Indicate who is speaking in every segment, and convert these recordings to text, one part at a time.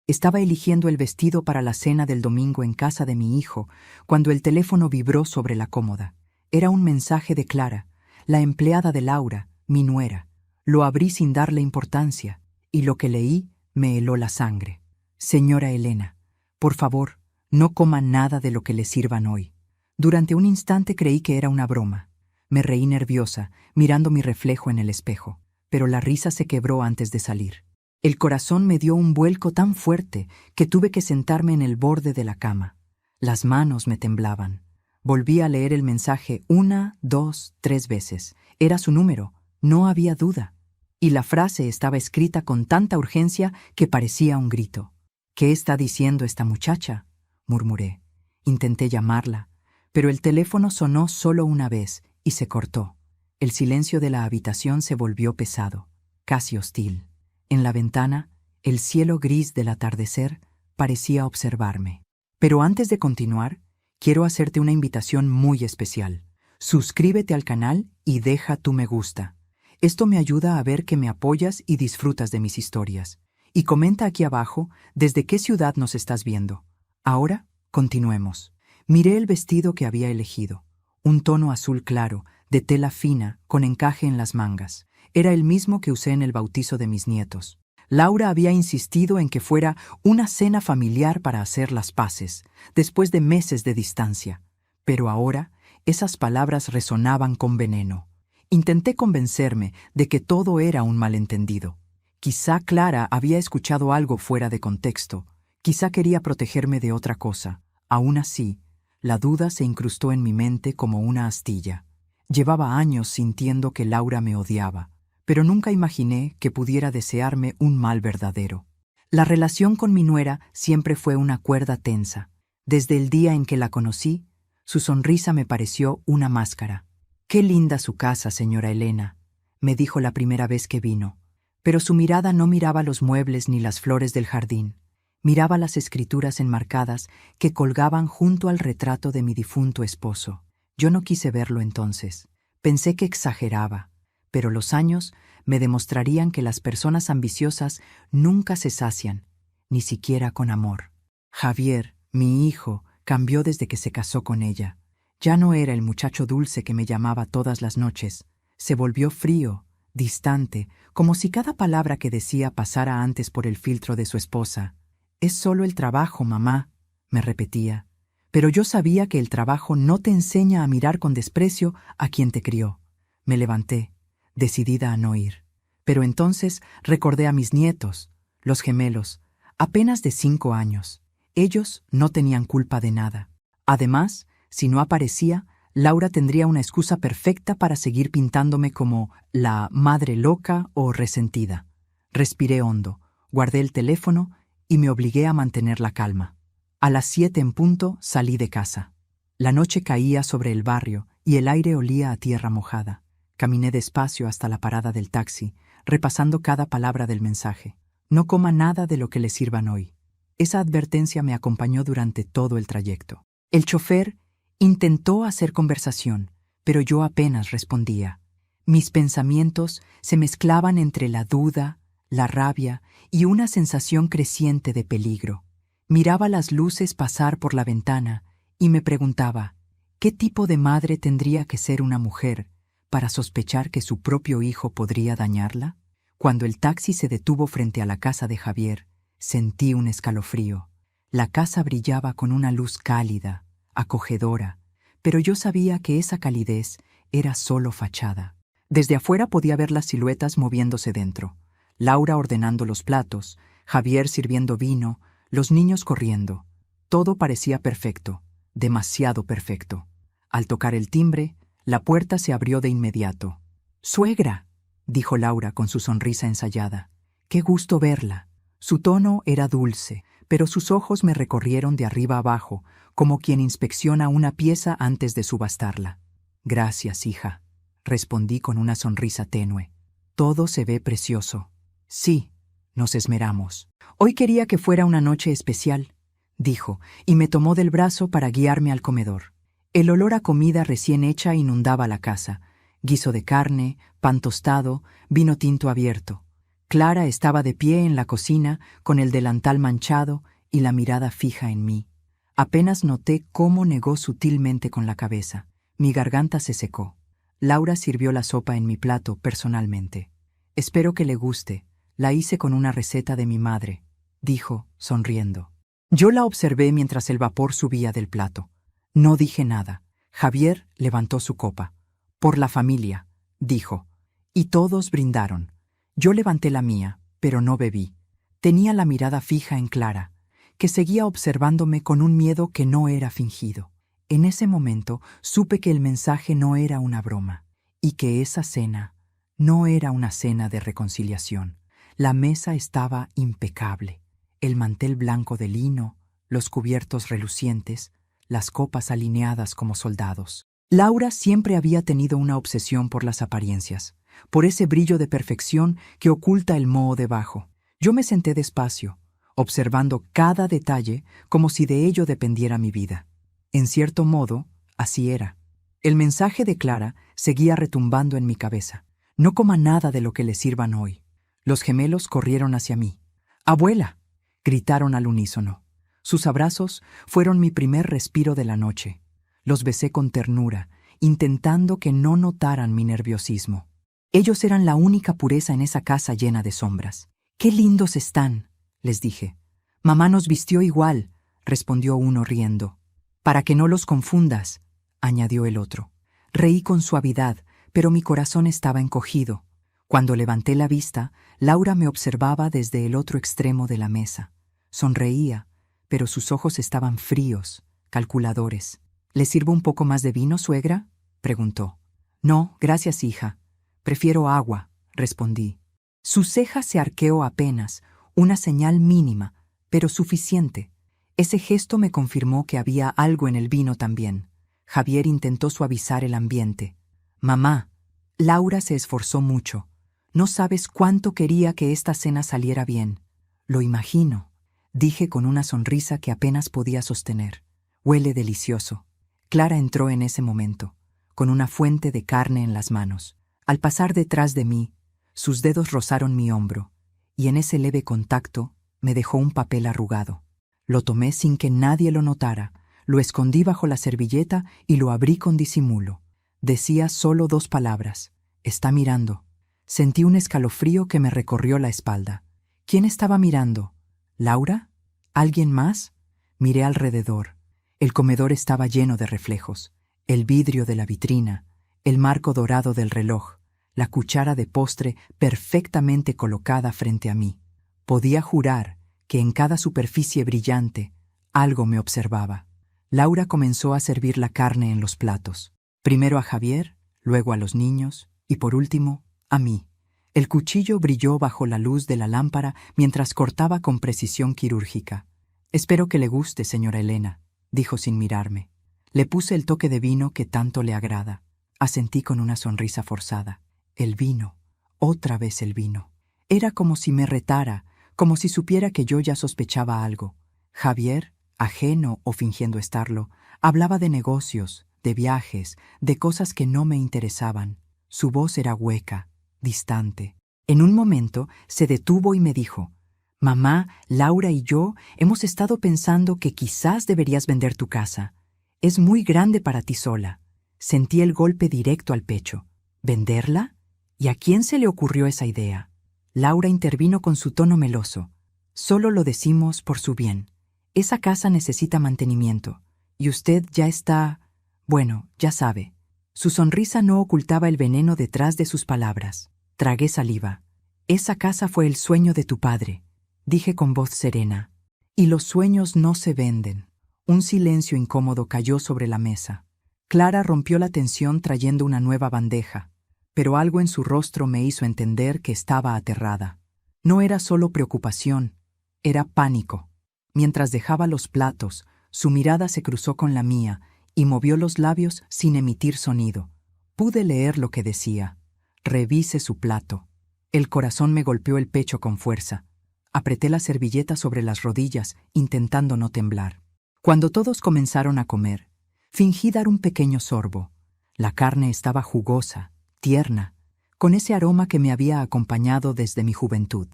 Speaker 1: Estaba eligiendo el vestido para la cena del domingo en casa de mi hijo, cuando el teléfono vibró sobre la cómoda. Era un mensaje de Clara, la empleada de Laura, mi nuera. Lo abrí sin darle importancia, y lo que leí me heló la sangre. Señora Elena, por favor, no coma nada de lo que le sirvan hoy. Durante un instante creí que era una broma. Me reí nerviosa, mirando mi reflejo en el espejo, pero la risa se quebró antes de salir. El corazón me dio un vuelco tan fuerte que tuve que sentarme en el borde de la cama. Las manos me temblaban. Volví a leer el mensaje 1, 2, 3 veces. Era su número, no había duda. Y la frase estaba escrita con tanta urgencia que parecía un grito. «¿Qué está diciendo esta muchacha?», murmuré. Intenté llamarla, pero el teléfono sonó solo una vez y se cortó. El silencio de la habitación se volvió pesado, casi hostil. En la ventana, el cielo gris del atardecer parecía observarme. Pero antes de continuar, quiero hacerte una invitación muy especial. Suscríbete al canal y deja tu me gusta. Esto me ayuda a ver que me apoyas y disfrutas de mis historias. Y comenta aquí abajo desde qué ciudad nos estás viendo. Ahora, continuemos. Miré el vestido que había elegido. Un tono azul claro, de tela fina, con encaje en las mangas. Era el mismo que usé en el bautizo de mis nietos. Laura había insistido en que fuera una cena familiar para hacer las paces, después de meses de distancia. Pero ahora, esas palabras resonaban con veneno. Intenté convencerme de que todo era un malentendido. Quizá Clara había escuchado algo fuera de contexto. Quizá quería protegerme de otra cosa. Aún así, la duda se incrustó en mi mente como una astilla. Llevaba años sintiendo que Laura me odiaba, pero nunca imaginé que pudiera desearme un mal verdadero. La relación con mi nuera siempre fue una cuerda tensa. Desde el día en que la conocí, su sonrisa me pareció una máscara. «Qué linda su casa, señora Elena», me dijo la primera vez que vino, pero su mirada no miraba los muebles ni las flores del jardín. Miraba las escrituras enmarcadas que colgaban junto al retrato de mi difunto esposo. Yo no quise verlo entonces. Pensé que exageraba, pero los años me demostrarían que las personas ambiciosas nunca se sacian, ni siquiera con amor. Javier, mi hijo, cambió desde que se casó con ella. Ya no era el muchacho dulce que me llamaba todas las noches. Se volvió frío, distante, como si cada palabra que decía pasara antes por el filtro de su esposa. «Es solo el trabajo, mamá», me repetía. Pero yo sabía que el trabajo no te enseña a mirar con desprecio a quien te crió. Me levanté, decidida a no ir. Pero entonces recordé a mis nietos, los gemelos, apenas de 5 años. Ellos no tenían culpa de nada. Además, si no aparecía, Laura tendría una excusa perfecta para seguir pintándome como la madre loca o resentida. Respiré hondo, guardé el teléfono y me obligué a mantener la calma. A las 7 en punto salí de casa. La noche caía sobre el barrio y el aire olía a tierra mojada. Caminé despacio hasta la parada del taxi, repasando cada palabra del mensaje. «No coma nada de lo que le sirvan hoy». Esa advertencia me acompañó durante todo el trayecto. El chofer intentó hacer conversación, pero yo apenas respondía. Mis pensamientos se mezclaban entre la duda, la rabia y una sensación creciente de peligro. Miraba las luces pasar por la ventana y me preguntaba, ¿qué tipo de madre tendría que ser una mujer para sospechar que su propio hijo podría dañarla? Cuando el taxi se detuvo frente a la casa de Javier, sentí un escalofrío. La casa brillaba con una luz cálida, acogedora, pero yo sabía que esa calidez era solo fachada. Desde afuera podía ver las siluetas moviéndose dentro. Laura ordenando los platos, Javier sirviendo vino, los niños corriendo. Todo parecía perfecto, demasiado perfecto. Al tocar el timbre, la puerta se abrió de inmediato. «¡Suegra!», dijo Laura con su sonrisa ensayada. «¡Qué gusto verla!». Su tono era dulce, pero sus ojos me recorrieron de arriba abajo, como quien inspecciona una pieza antes de subastarla. «Gracias, hija», respondí con una sonrisa tenue. «Todo se ve precioso». «Sí», nos esmeramos. «Hoy quería que fuera una noche especial», dijo, y me tomó del brazo para guiarme al comedor. El olor a comida recién hecha inundaba la casa. Guiso de carne, pan tostado, vino tinto abierto. Clara estaba de pie en la cocina, con el delantal manchado y la mirada fija en mí. Apenas noté cómo negó sutilmente con la cabeza. Mi garganta se secó. Laura sirvió la sopa en mi plato personalmente. «Espero que le guste. La hice con una receta de mi madre», dijo, sonriendo. Yo la observé mientras el vapor subía del plato. No dije nada. Javier levantó su copa. «Por la familia», dijo. Y todos brindaron. Yo levanté la mía, pero no bebí. Tenía la mirada fija en Clara, que seguía observándome con un miedo que no era fingido. En ese momento supe que el mensaje no era una broma, y que esa cena no era una cena de reconciliación. La mesa estaba impecable. El mantel blanco de lino, los cubiertos relucientes, las copas alineadas como soldados. Laura siempre había tenido una obsesión por las apariencias, por ese brillo de perfección que oculta el moho debajo. Yo me senté despacio, observando cada detalle como si de ello dependiera mi vida. En cierto modo, así era. El mensaje de Clara seguía retumbando en mi cabeza. «No coma nada de lo que le sirvan hoy». Los gemelos corrieron hacia mí. «¡Abuela!», gritaron al unísono. Sus abrazos fueron mi primer respiro de la noche. Los besé con ternura, intentando que no notaran mi nerviosismo. Ellos eran la única pureza en esa casa llena de sombras. «¡Qué lindos están!», les dije. «Mamá nos vistió igual», respondió uno riendo. «Para que no los confundas», añadió el otro. Reí con suavidad, pero mi corazón estaba encogido. Cuando levanté la vista, Laura me observaba desde el otro extremo de la mesa. Sonreía, pero sus ojos estaban fríos, calculadores. «¿Le sirvo un poco más de vino, suegra?», preguntó. «No, gracias, hija. Prefiero agua», respondí. Su ceja se arqueó apenas, una señal mínima, pero suficiente. Ese gesto me confirmó que había algo en el vino también. Javier intentó suavizar el ambiente. «Mamá, Laura se esforzó mucho. No sabes cuánto quería que esta cena saliera bien». «Lo imagino», dije con una sonrisa que apenas podía sostener. «Huele delicioso». Clara entró en ese momento, con una fuente de carne en las manos. Al pasar detrás de mí, sus dedos rozaron mi hombro, y en ese leve contacto me dejó un papel arrugado. Lo tomé sin que nadie lo notara, lo escondí bajo la servilleta y lo abrí con disimulo. Decía solo 2 palabras: «Está mirando». Sentí un escalofrío que me recorrió la espalda. ¿Quién estaba mirando? ¿Laura? ¿Alguien más? Miré alrededor. El comedor estaba lleno de reflejos. El vidrio de la vitrina, el marco dorado del reloj, la cuchara de postre perfectamente colocada frente a mí. Podía jurar que en cada superficie brillante algo me observaba. Laura comenzó a servir la carne en los platos. Primero a Javier, luego a los niños y por último a mí. El cuchillo brilló bajo la luz de la lámpara mientras cortaba con precisión quirúrgica. «Espero que le guste, señora Elena», dijo sin mirarme. Le puse el toque de vino que tanto le agrada. Asentí con una sonrisa forzada. El vino, otra vez el vino. Era como si me retara, como si supiera que yo ya sospechaba algo. Javier, ajeno o fingiendo estarlo, hablaba de negocios, de viajes, de cosas que no me interesaban. Su voz era hueca, distante. En un momento se detuvo y me dijo: «Mamá, Laura y yo hemos estado pensando que quizás deberías vender tu casa. Es muy grande para ti sola». Sentí el golpe directo al pecho. ¿Venderla? ¿Y a quién se le ocurrió esa idea? Laura intervino con su tono meloso. «Solo lo decimos por su bien. Esa casa necesita mantenimiento. Y usted ya está... bueno, ya sabe». Su sonrisa no ocultaba el veneno detrás de sus palabras. Tragué saliva. «Esa casa fue el sueño de tu padre», dije con voz serena. «Y los sueños no se venden». Un silencio incómodo cayó sobre la mesa. Clara rompió la tensión trayendo una nueva bandeja, pero algo en su rostro me hizo entender que estaba aterrada. No era solo preocupación, era pánico. Mientras dejaba los platos, su mirada se cruzó con la mía y movió los labios sin emitir sonido. Pude leer lo que decía: «Revise su plato». El corazón me golpeó el pecho con fuerza. Apreté la servilleta sobre las rodillas, intentando no temblar. Cuando todos comenzaron a comer, fingí dar un pequeño sorbo. La carne estaba jugosa, tierna, con ese aroma que me había acompañado desde mi juventud,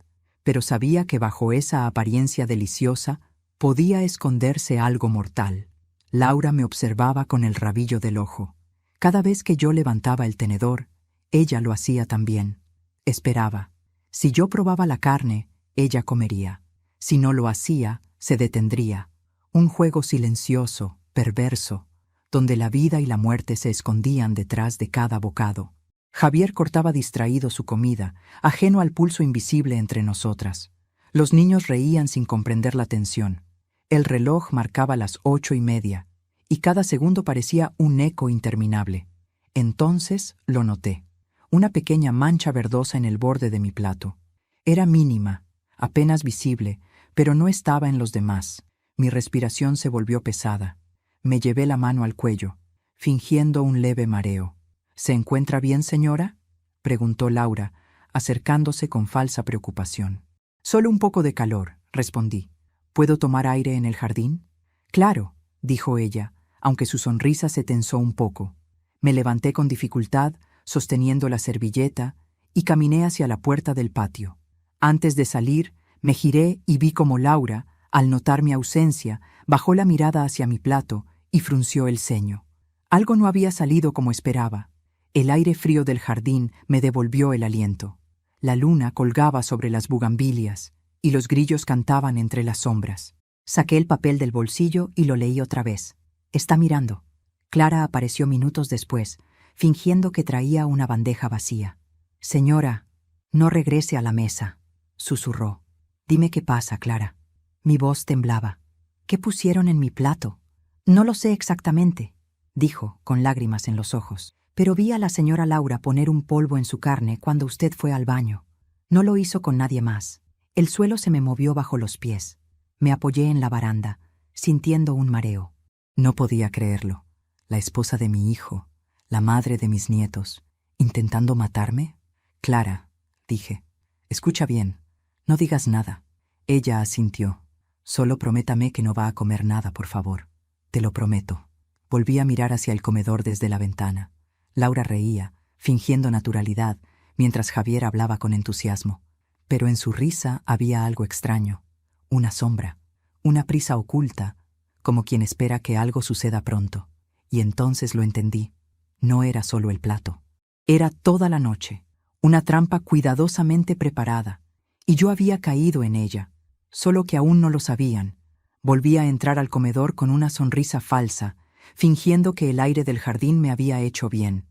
Speaker 1: pero sabía que bajo esa apariencia deliciosa podía esconderse algo mortal. Laura me observaba con el rabillo del ojo. Cada vez que yo levantaba el tenedor, ella lo hacía también. Esperaba. Si yo probaba la carne, ella comería. Si no lo hacía, se detendría. Un juego silencioso, perverso, donde la vida y la muerte se escondían detrás de cada bocado. Javier cortaba distraído su comida, ajeno al pulso invisible entre nosotras. Los niños reían sin comprender la tensión. El reloj marcaba las 8:30, y cada segundo parecía un eco interminable. Entonces lo noté. Una pequeña mancha verdosa en el borde de mi plato. Era mínima, apenas visible, pero no estaba en los demás. Mi respiración se volvió pesada. Me llevé la mano al cuello, fingiendo un leve mareo. ¿Se encuentra bien, señora?, preguntó Laura, acercándose con falsa preocupación. Solo un poco de calor, respondí. ¿Puedo tomar aire en el jardín? Claro, dijo ella, aunque su sonrisa se tensó un poco. Me levanté con dificultad, sosteniendo la servilleta, y caminé hacia la puerta del patio. Antes de salir, me giré y vi cómo Laura, al notar mi ausencia, bajó la mirada hacia mi plato y frunció el ceño. Algo no había salido como esperaba. El aire frío del jardín me devolvió el aliento. La luna colgaba sobre las bugambilias y los grillos cantaban entre las sombras. Saqué el papel del bolsillo y lo leí otra vez. Está mirando. Clara apareció minutos después, fingiendo que traía una bandeja vacía. Señora, no regrese a la mesa, susurró. Dime qué pasa, Clara. Mi voz temblaba. ¿Qué pusieron en mi plato? No lo sé exactamente, dijo, con lágrimas en los ojos. Pero vi a la señora Laura poner un polvo en su carne cuando usted fue al baño. No lo hizo con nadie más. El suelo se me movió bajo los pies. Me apoyé en la baranda, sintiendo un mareo. No podía creerlo. La esposa de mi hijo, la madre de mis nietos, ¿intentando matarme? Clara, dije, escucha bien, no digas nada. Ella asintió. Solo prométame que no va a comer nada, por favor. Te lo prometo. Volví a mirar hacia el comedor desde la ventana. Laura reía, fingiendo naturalidad, mientras Javier hablaba con entusiasmo. Pero en su risa había algo extraño, una sombra, una prisa oculta, como quien espera que algo suceda pronto. Y entonces lo entendí. No era solo el plato. Era toda la noche, una trampa cuidadosamente preparada, y yo había caído en ella, solo que aún no lo sabían. Volví a entrar al comedor con una sonrisa falsa, fingiendo que el aire del jardín me había hecho bien.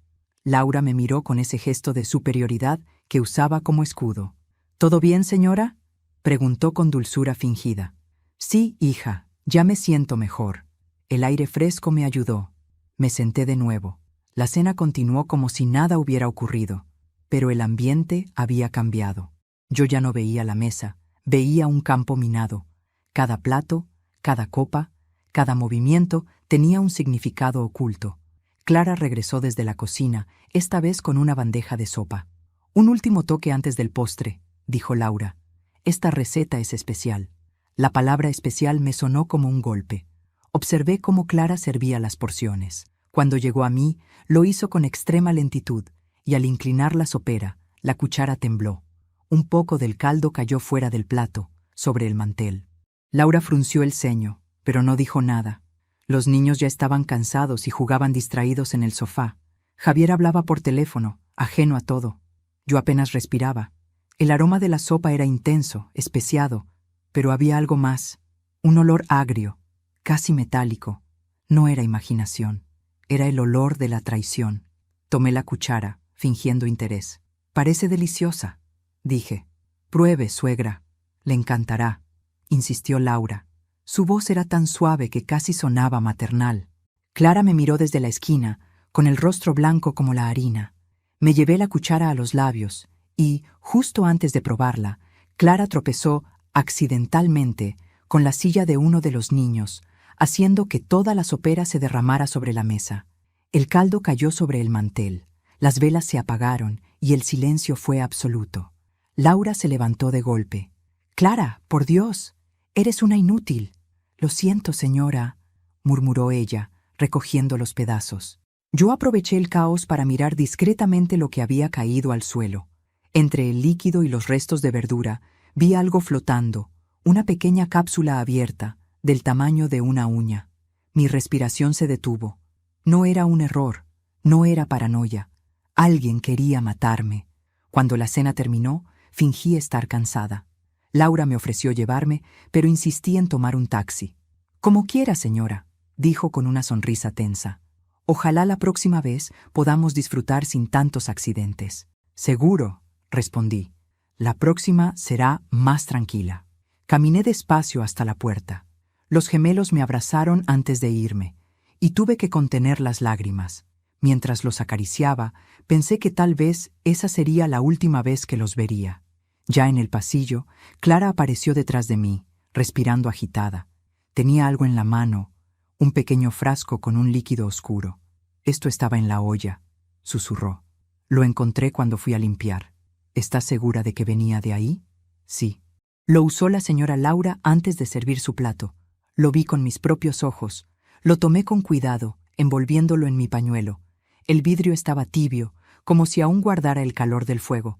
Speaker 1: Laura me miró con ese gesto de superioridad que usaba como escudo. ¿Todo bien, señora?, preguntó con dulzura fingida. Sí, hija, ya me siento mejor. El aire fresco me ayudó. Me senté de nuevo. La cena continuó como si nada hubiera ocurrido, pero el ambiente había cambiado. Yo ya no veía la mesa, veía un campo minado. Cada plato, cada copa, cada movimiento tenía un significado oculto. Clara regresó desde la cocina, esta vez con una bandeja de sopa. Un último toque antes del postre, dijo Laura. Esta receta es especial. La palabra especial me sonó como un golpe. Observé cómo Clara servía las porciones. Cuando llegó a mí, lo hizo con extrema lentitud, y al inclinar la sopera, la cuchara tembló. Un poco del caldo cayó fuera del plato, sobre el mantel. Laura frunció el ceño, pero no dijo nada. Los niños ya estaban cansados y jugaban distraídos en el sofá. Javier hablaba por teléfono, ajeno a todo. Yo apenas respiraba. El aroma de la sopa era intenso, especiado, pero había algo más. Un olor agrio, casi metálico. No era imaginación. Era el olor de la traición. Tomé la cuchara, fingiendo interés. Parece deliciosa, dije. Pruebe, suegra. Le encantará, insistió Laura. Su voz era tan suave que casi sonaba maternal. Clara me miró desde la esquina, con el rostro blanco como la harina. Me llevé la cuchara a los labios y, justo antes de probarla, Clara tropezó accidentalmente con la silla de uno de los niños, haciendo que toda la sopera se derramara sobre la mesa. El caldo cayó sobre el mantel, las velas se apagaron y el silencio fue absoluto. Laura se levantó de golpe. «Clara, por Dios, eres una inútil». «Lo siento, señora», murmuró ella, recogiendo los pedazos. Yo aproveché el caos para mirar discretamente lo que había caído al suelo. Entre el líquido y los restos de verdura, vi algo flotando, una pequeña cápsula abierta, del tamaño de una uña. Mi respiración se detuvo. No era un error, no era paranoia. Alguien quería matarme. Cuando la cena terminó, fingí estar cansada. Laura me ofreció llevarme, pero insistí en tomar un taxi. Como quiera, señora, dijo con una sonrisa tensa. Ojalá la próxima vez podamos disfrutar sin tantos accidentes. Seguro, respondí. La próxima será más tranquila. Caminé despacio hasta la puerta. Los gemelos me abrazaron antes de irme, y tuve que contener las lágrimas. Mientras los acariciaba, pensé que tal vez esa sería la última vez que los vería. Ya en el pasillo, Clara apareció detrás de mí, respirando agitada. Tenía algo en la mano, un pequeño frasco con un líquido oscuro. Esto estaba en la olla, susurró. Lo encontré cuando fui a limpiar. ¿Estás segura de que venía de ahí? Sí. Lo usó la señora Laura antes de servir su plato. Lo vi con mis propios ojos. Lo tomé con cuidado, envolviéndolo en mi pañuelo. El vidrio estaba tibio, como si aún guardara el calor del fuego.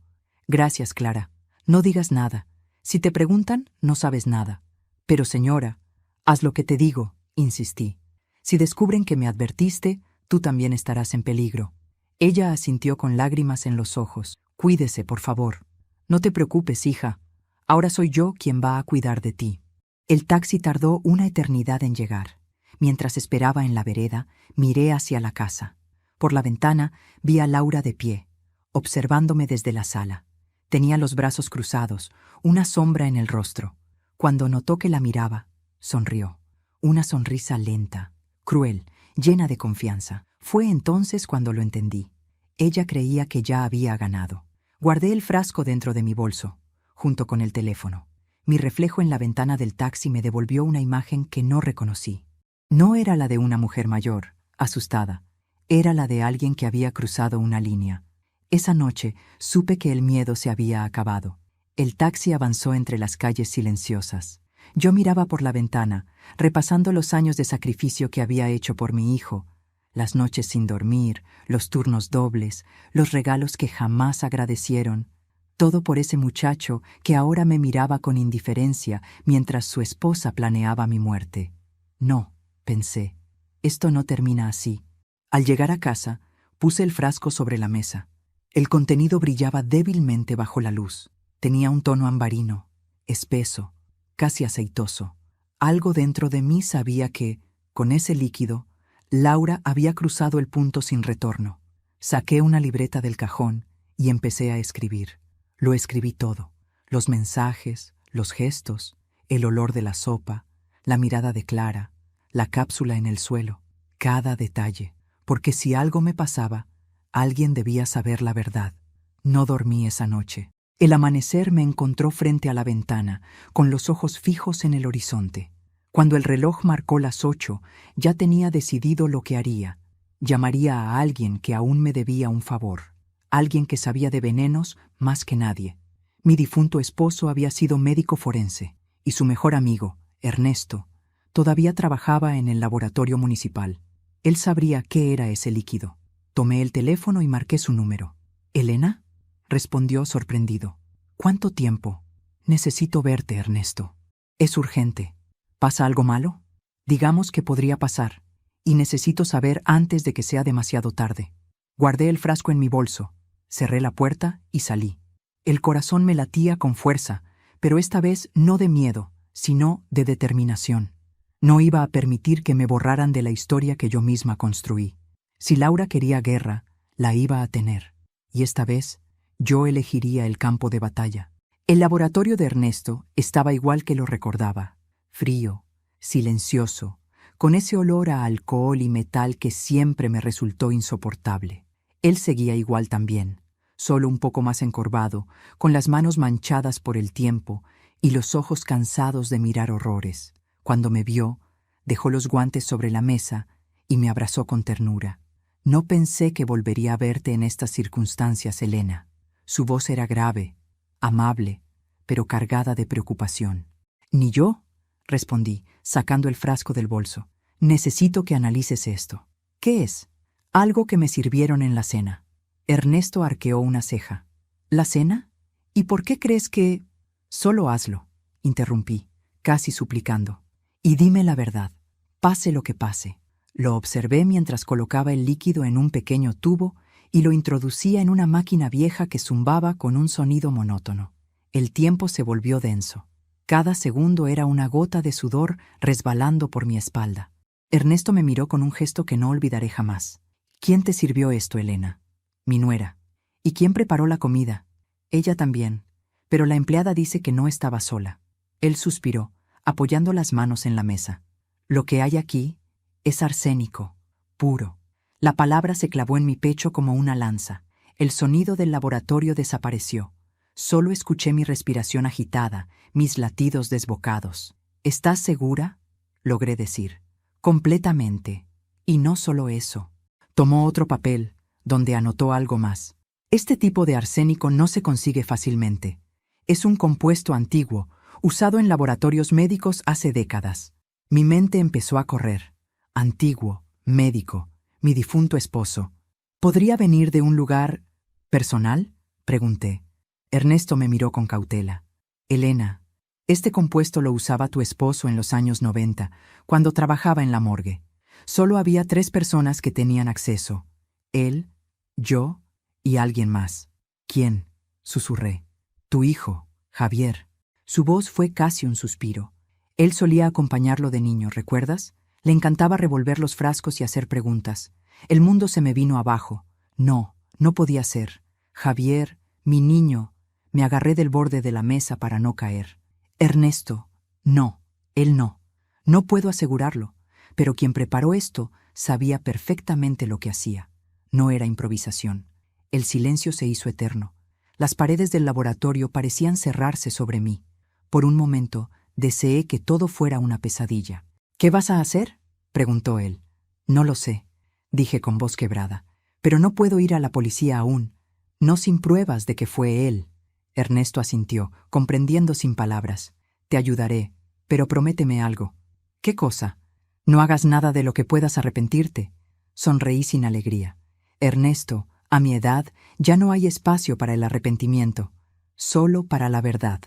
Speaker 1: Gracias, Clara. No digas nada. Si te preguntan, no sabes nada. Pero, señora, haz lo que te digo, insistí. Si descubren que me advertiste, tú también estarás en peligro. Ella asintió con lágrimas en los ojos. Cuídese, por favor. No te preocupes, hija. Ahora soy yo quien va a cuidar de ti. El taxi tardó una eternidad en llegar. Mientras esperaba en la vereda, miré hacia la casa. Por la ventana vi a Laura de pie, observándome desde la sala. Tenía los brazos cruzados, una sombra en el rostro. Cuando notó que la miraba, sonrió. Una sonrisa lenta, cruel, llena de confianza. Fue entonces cuando lo entendí. Ella creía que ya había ganado. Guardé el frasco dentro de mi bolso, junto con el teléfono. Mi reflejo en la ventana del taxi me devolvió una imagen que no reconocí. No era la de una mujer mayor, asustada. Era la de alguien que había cruzado una línea. Esa noche supe que el miedo se había acabado. El taxi avanzó entre las calles silenciosas. Yo miraba por la ventana, repasando los años de sacrificio que había hecho por mi hijo, las noches sin dormir, los turnos dobles, los regalos que jamás agradecieron. Todo por ese muchacho que ahora me miraba con indiferencia mientras su esposa planeaba mi muerte. No, pensé, esto no termina así. Al llegar a casa, puse el frasco sobre la mesa. El contenido brillaba débilmente bajo la luz. Tenía un tono ambarino, espeso, casi aceitoso. Algo dentro de mí sabía que, con ese líquido, Laura había cruzado el punto sin retorno. Saqué una libreta del cajón y empecé a escribir. Lo escribí todo: los mensajes, los gestos, el olor de la sopa, la mirada de Clara, la cápsula en el suelo, cada detalle, porque si algo me pasaba, alguien debía saber la verdad. No dormí esa noche. El amanecer me encontró frente a la ventana, con los ojos fijos en el horizonte. Cuando el reloj marcó las 8, ya tenía decidido lo que haría. Llamaría a alguien que aún me debía un favor. Alguien que sabía de venenos más que nadie. Mi difunto esposo había sido médico forense, y su mejor amigo, Ernesto, todavía trabajaba en el laboratorio municipal. Él sabría qué era ese líquido. Tomé el teléfono y marqué su número. ¿Elena? Respondió sorprendido. ¿Cuánto tiempo? Necesito verte, Ernesto. Es urgente. ¿Pasa algo malo? Digamos que podría pasar, y necesito saber antes de que sea demasiado tarde. Guardé el frasco en mi bolso, cerré la puerta y salí. El corazón me latía con fuerza, pero esta vez no de miedo, sino de determinación. No iba a permitir que me borraran de la historia que yo misma construí. Si Laura quería guerra, la iba a tener, y esta vez yo elegiría el campo de batalla. El laboratorio de Ernesto estaba igual que lo recordaba, frío, silencioso, con ese olor a alcohol y metal que siempre me resultó insoportable. Él seguía igual también, solo un poco más encorvado, con las manos manchadas por el tiempo y los ojos cansados de mirar horrores. Cuando me vio, dejó los guantes sobre la mesa y me abrazó con ternura. No pensé que volvería a verte en estas circunstancias, Elena. Su voz era grave, amable, pero cargada de preocupación. ¿Ni yo?, respondí, sacando el frasco del bolso. Necesito que analices esto. ¿Qué es? Algo que me sirvieron en la cena. Ernesto arqueó una ceja. ¿La cena? ¿Y por qué crees que...? Solo hazlo, interrumpí, casi suplicando. Y dime la verdad, pase lo que pase. Lo observé mientras colocaba el líquido en un pequeño tubo y lo introducía en una máquina vieja que zumbaba con un sonido monótono. El tiempo se volvió denso. Cada segundo era una gota de sudor resbalando por mi espalda. Ernesto me miró con un gesto que no olvidaré jamás. ¿Quién te sirvió esto, Elena? Mi nuera. ¿Y quién preparó la comida? Ella también. Pero la empleada dice que no estaba sola. Él suspiró, apoyando las manos en la mesa. Lo que hay aquí es arsénico, puro. La palabra se clavó en mi pecho como una lanza. El sonido del laboratorio desapareció. Solo escuché mi respiración agitada, mis latidos desbocados. ¿Estás segura? Logré decir. Completamente. Y no solo eso. Tomó otro papel, donde anotó algo más. Este tipo de arsénico no se consigue fácilmente. Es un compuesto antiguo, usado en laboratorios médicos hace décadas. Mi mente empezó a correr. Antiguo, médico, mi difunto esposo. ¿Podría venir de un lugar personal? Pregunté. Ernesto me miró con cautela. Elena, este compuesto lo usaba tu esposo en los años 90, cuando trabajaba en la morgue. Solo había 3 personas que tenían acceso. Él, yo y alguien más. ¿Quién? Susurré. Tu hijo, Javier. Su voz fue casi un suspiro. Él solía acompañarlo de niño, ¿recuerdas? Le encantaba revolver los frascos y hacer preguntas. El mundo se me vino abajo. No, no podía ser. Javier, mi niño. Me agarré del borde de la mesa para no caer. Ernesto, no, él no. No puedo asegurarlo, pero quien preparó esto sabía perfectamente lo que hacía. No era improvisación. El silencio se hizo eterno. Las paredes del laboratorio parecían cerrarse sobre mí. Por un momento, deseé que todo fuera una pesadilla. ¿Qué vas a hacer?, preguntó él. No lo sé, dije con voz quebrada. Pero no puedo ir a la policía aún. No sin pruebas de que fue él. Ernesto asintió, comprendiendo sin palabras. Te ayudaré, pero prométeme algo. ¿Qué cosa? No hagas nada de lo que puedas arrepentirte. Sonreí sin alegría. Ernesto, a mi edad, ya no hay espacio para el arrepentimiento, solo para la verdad.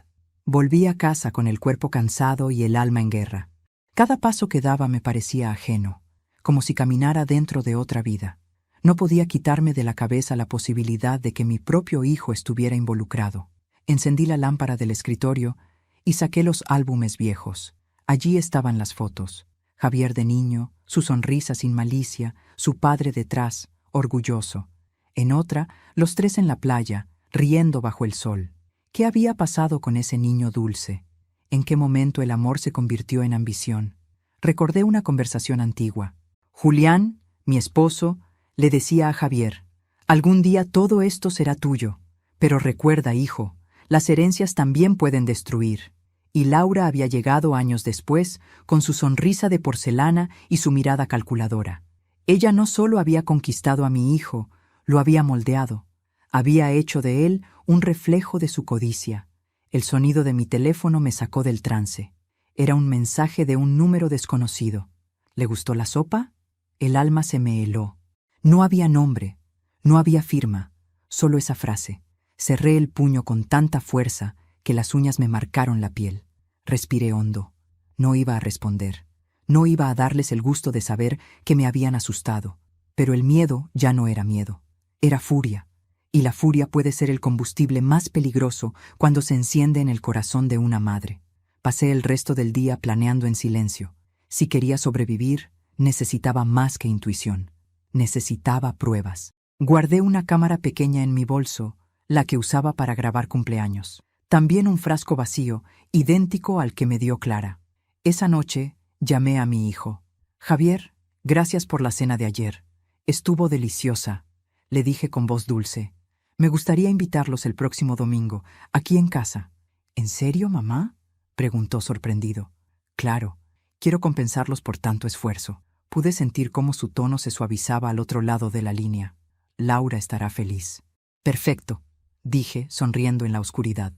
Speaker 1: Volví a casa con el cuerpo cansado y el alma en guerra. Cada paso que daba me parecía ajeno, como si caminara dentro de otra vida. No podía quitarme de la cabeza la posibilidad de que mi propio hijo estuviera involucrado. Encendí la lámpara del escritorio y saqué los álbumes viejos. Allí estaban las fotos. Javier de niño, su sonrisa sin malicia, su padre detrás, orgulloso. En otra, los 3 en la playa, riendo bajo el sol. ¿Qué había pasado con ese niño dulce? ¿En qué momento el amor se convirtió en ambición? Recordé una conversación antigua. Julián, mi esposo, le decía a Javier, algún día todo esto será tuyo, pero recuerda, hijo, las herencias también pueden destruir. Y Laura había llegado años después, con su sonrisa de porcelana y su mirada calculadora. Ella no solo había conquistado a mi hijo, lo había moldeado. Había hecho de él un reflejo de su codicia. El sonido de mi teléfono me sacó del trance. Era un mensaje de un número desconocido. ¿Le gustó la sopa? El alma se me heló. No había nombre, no había firma, solo esa frase. Cerré el puño con tanta fuerza que las uñas me marcaron la piel. Respiré hondo. No iba a responder. No iba a darles el gusto de saber que me habían asustado. Pero el miedo ya no era miedo. Era furia. Y la furia puede ser el combustible más peligroso cuando se enciende en el corazón de una madre. Pasé el resto del día planeando en silencio. Si quería sobrevivir, necesitaba más que intuición. Necesitaba pruebas. Guardé una cámara pequeña en mi bolso, la que usaba para grabar cumpleaños. También un frasco vacío, idéntico al que me dio Clara. Esa noche llamé a mi hijo. Javier, gracias por la cena de ayer. Estuvo deliciosa, le dije con voz dulce. Me gustaría invitarlos el próximo domingo, aquí en casa. ¿En serio, mamá?, preguntó sorprendido. Claro, quiero compensarlos por tanto esfuerzo. Pude sentir cómo su tono se suavizaba al otro lado de la línea. Laura estará feliz. Perfecto, dije, sonriendo en la oscuridad.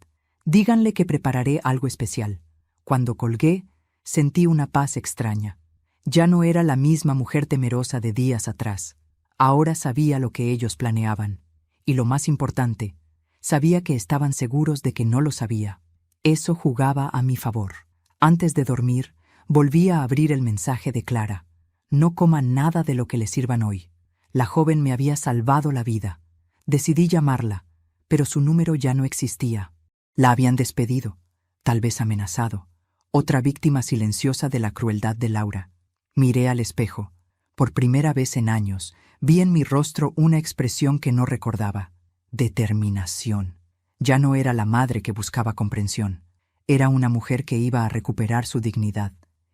Speaker 1: Díganle que prepararé algo especial. Cuando colgué, sentí una paz extraña. Ya no era la misma mujer temerosa de días atrás. Ahora sabía lo que ellos planeaban. Y lo más importante, sabía que estaban seguros de que no lo sabía. Eso jugaba a mi favor. Antes de dormir, volví a abrir el mensaje de Clara. No coma nada de lo que le sirvan hoy. La joven me había salvado la vida. Decidí llamarla, pero su número ya no existía. La habían despedido, tal vez amenazado. Otra víctima silenciosa de la crueldad de Laura. Miré al espejo. Por primera vez en años, vi en mi rostro una expresión que no recordaba. Determinación. Ya no era la madre que buscaba comprensión. Era una mujer que iba a recuperar su dignidad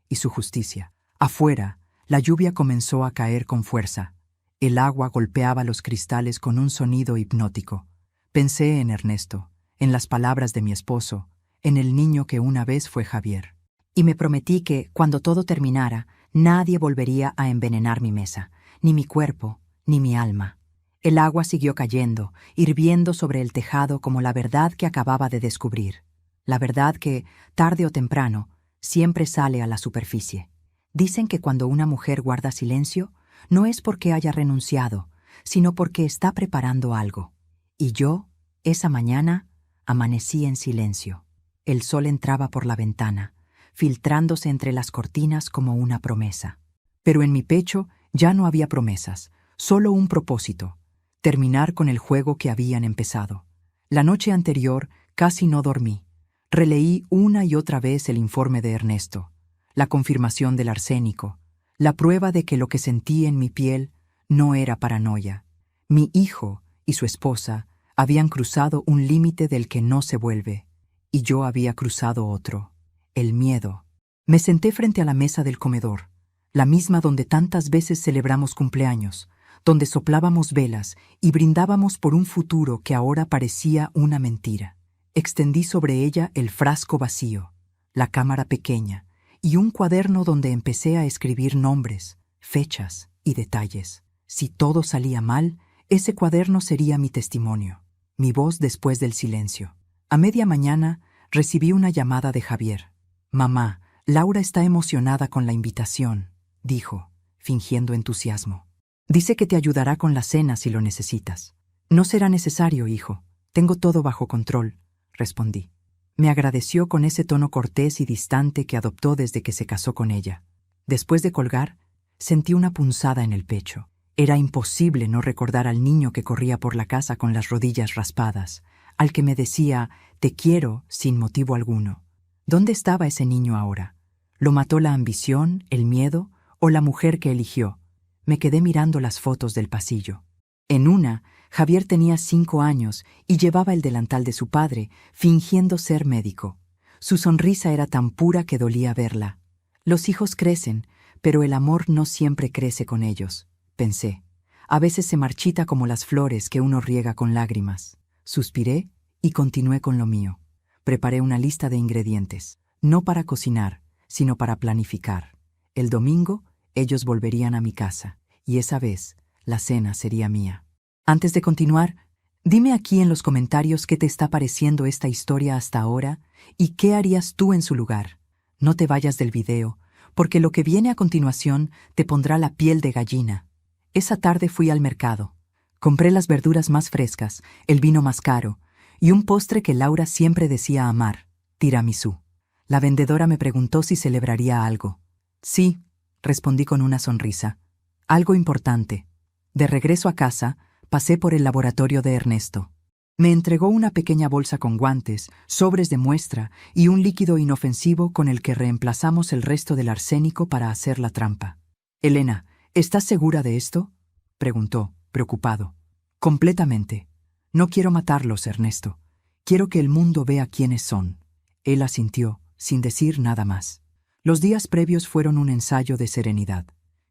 Speaker 1: y su justicia. Afuera, la lluvia comenzó a caer con fuerza. El agua golpeaba los cristales con un sonido hipnótico. Pensé en Ernesto, en las palabras de mi esposo, en el niño que una vez fue Javier. Y me prometí que, cuando todo terminara, nadie volvería a envenenar mi mesa, ni mi cuerpo, ni mi alma. El agua siguió cayendo, hirviendo sobre el tejado como la verdad que acababa de descubrir. La verdad que, tarde o temprano, siempre sale a la superficie. Dicen que cuando una mujer guarda silencio, no es porque haya renunciado, sino porque está preparando algo. Y yo, esa mañana, amanecí en silencio. El sol entraba por la ventana, filtrándose entre las cortinas como una promesa. Pero en mi pecho ya no había promesas, solo un propósito: terminar con el juego que habían empezado. La noche anterior casi no dormí. Releí una y otra vez el informe de Ernesto, la confirmación del arsénico, la prueba de que lo que sentí en mi piel no era paranoia. Mi hijo y su esposa habían cruzado un límite del que no se vuelve, y yo había cruzado otro: el miedo. Me senté frente a la mesa del comedor, la misma donde tantas veces celebramos cumpleaños, donde soplábamos velas y brindábamos por un futuro que ahora parecía una mentira. Extendí sobre ella el frasco vacío, la cámara pequeña y un cuaderno donde empecé a escribir nombres, fechas y detalles. Si todo salía mal, ese cuaderno sería mi testimonio, mi voz después del silencio. A media mañana recibí una llamada de Javier. «Mamá, Laura está emocionada con la invitación», dijo, fingiendo entusiasmo. «Dice que te ayudará con la cena si lo necesitas». «No será necesario, hijo. Tengo todo bajo control», respondí. Me agradeció con ese tono cortés y distante que adoptó desde que se casó con ella. Después de colgar, sentí una punzada en el pecho. Era imposible no recordar al niño que corría por la casa con las rodillas raspadas, al que me decía «te quiero» sin motivo alguno. ¿Dónde estaba ese niño ahora? ¿Lo mató la ambición, el miedo o la mujer que eligió? Me quedé mirando las fotos del pasillo. En una, Javier tenía 5 años y llevaba el delantal de su padre, fingiendo ser médico. Su sonrisa era tan pura que dolía verla. Los hijos crecen, pero el amor no siempre crece con ellos, pensé. A veces se marchita como las flores que uno riega con lágrimas. Suspiré y continué con lo mío. Preparé una lista de ingredientes, no para cocinar, sino para planificar. El domingo, ellos volverían a mi casa, y esa vez, la cena sería mía. Antes de continuar, dime aquí en los comentarios qué te está pareciendo esta historia hasta ahora y qué harías tú en su lugar. No te vayas del video, porque lo que viene a continuación te pondrá la piel de gallina. Esa tarde fui al mercado. Compré las verduras más frescas, el vino más caro y un postre que Laura siempre decía amar, tiramisú. La vendedora me preguntó si celebraría algo. Sí, respondí con una sonrisa. Algo importante. De regreso a casa, pasé por el laboratorio de Ernesto. Me entregó una pequeña bolsa con guantes, sobres de muestra y un líquido inofensivo con el que reemplazamos el resto del arsénico para hacer la trampa. «Elena, ¿estás segura de esto?», preguntó, preocupado. «Completamente. No quiero matarlos, Ernesto. Quiero que el mundo vea quiénes son». Él asintió, sin decir nada más. Los días previos fueron un ensayo de serenidad.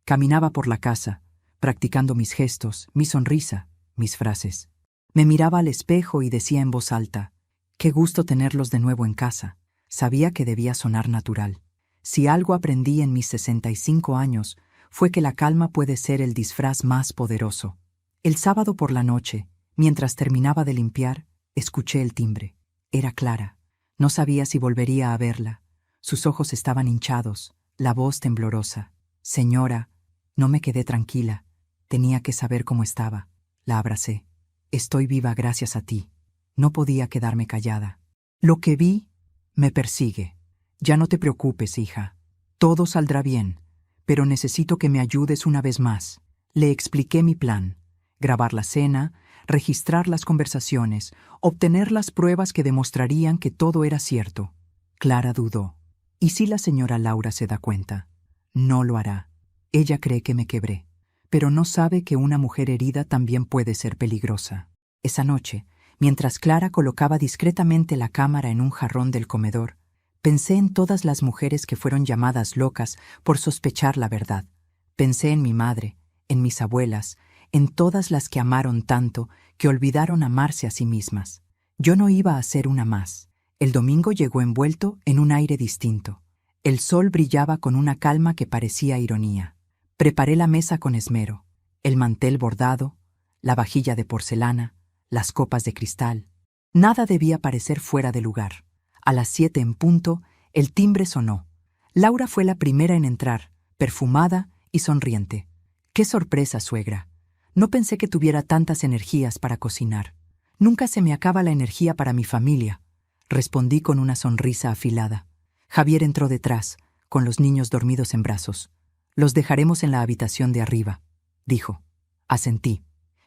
Speaker 1: Caminaba por la casa, practicando mis gestos, mi sonrisa, mis frases. Me miraba al espejo y decía en voz alta: «Qué gusto tenerlos de nuevo en casa». Sabía que debía sonar natural. Si algo aprendí en mis 65 años, fue que la calma puede ser el disfraz más poderoso. El sábado por la noche, mientras terminaba de limpiar, escuché el timbre. Era Clara. No sabía si volvería a verla. Sus ojos estaban hinchados, la voz temblorosa. «Señora». No me quedé tranquila. Tenía que saber cómo estaba. La abracé. Estoy viva gracias a ti. No podía quedarme callada. Lo que vi me persigue. Ya no te preocupes, hija. Todo saldrá bien, pero necesito que me ayudes una vez más. Le expliqué mi plan: grabar la cena, registrar las conversaciones, obtener las pruebas que demostrarían que todo era cierto. Clara dudó. ¿Y si la señora Laura se da cuenta? No lo hará. Ella cree que me quebré, pero no sabe que una mujer herida también puede ser peligrosa. Esa noche, mientras Clara colocaba discretamente la cámara en un jarrón del comedor, pensé en todas las mujeres que fueron llamadas locas por sospechar la verdad. Pensé en mi madre, en mis abuelas, en todas las que amaron tanto que olvidaron amarse a sí mismas. Yo no iba a ser una más. El domingo llegó envuelto en un aire distinto. El sol brillaba con una calma que parecía ironía. Preparé la mesa con esmero, el mantel bordado, la vajilla de porcelana, las copas de cristal. Nada debía parecer fuera de lugar. A las 7 en punto, el timbre sonó. Laura fue la primera en entrar, perfumada y sonriente. ¡Qué sorpresa, suegra! No pensé que tuviera tantas energías para cocinar. Nunca se me acaba la energía para mi familia, respondí con una sonrisa afilada. Javier entró detrás, con los niños dormidos en brazos. Los dejaremos en la habitación de arriba, dijo. Asentí.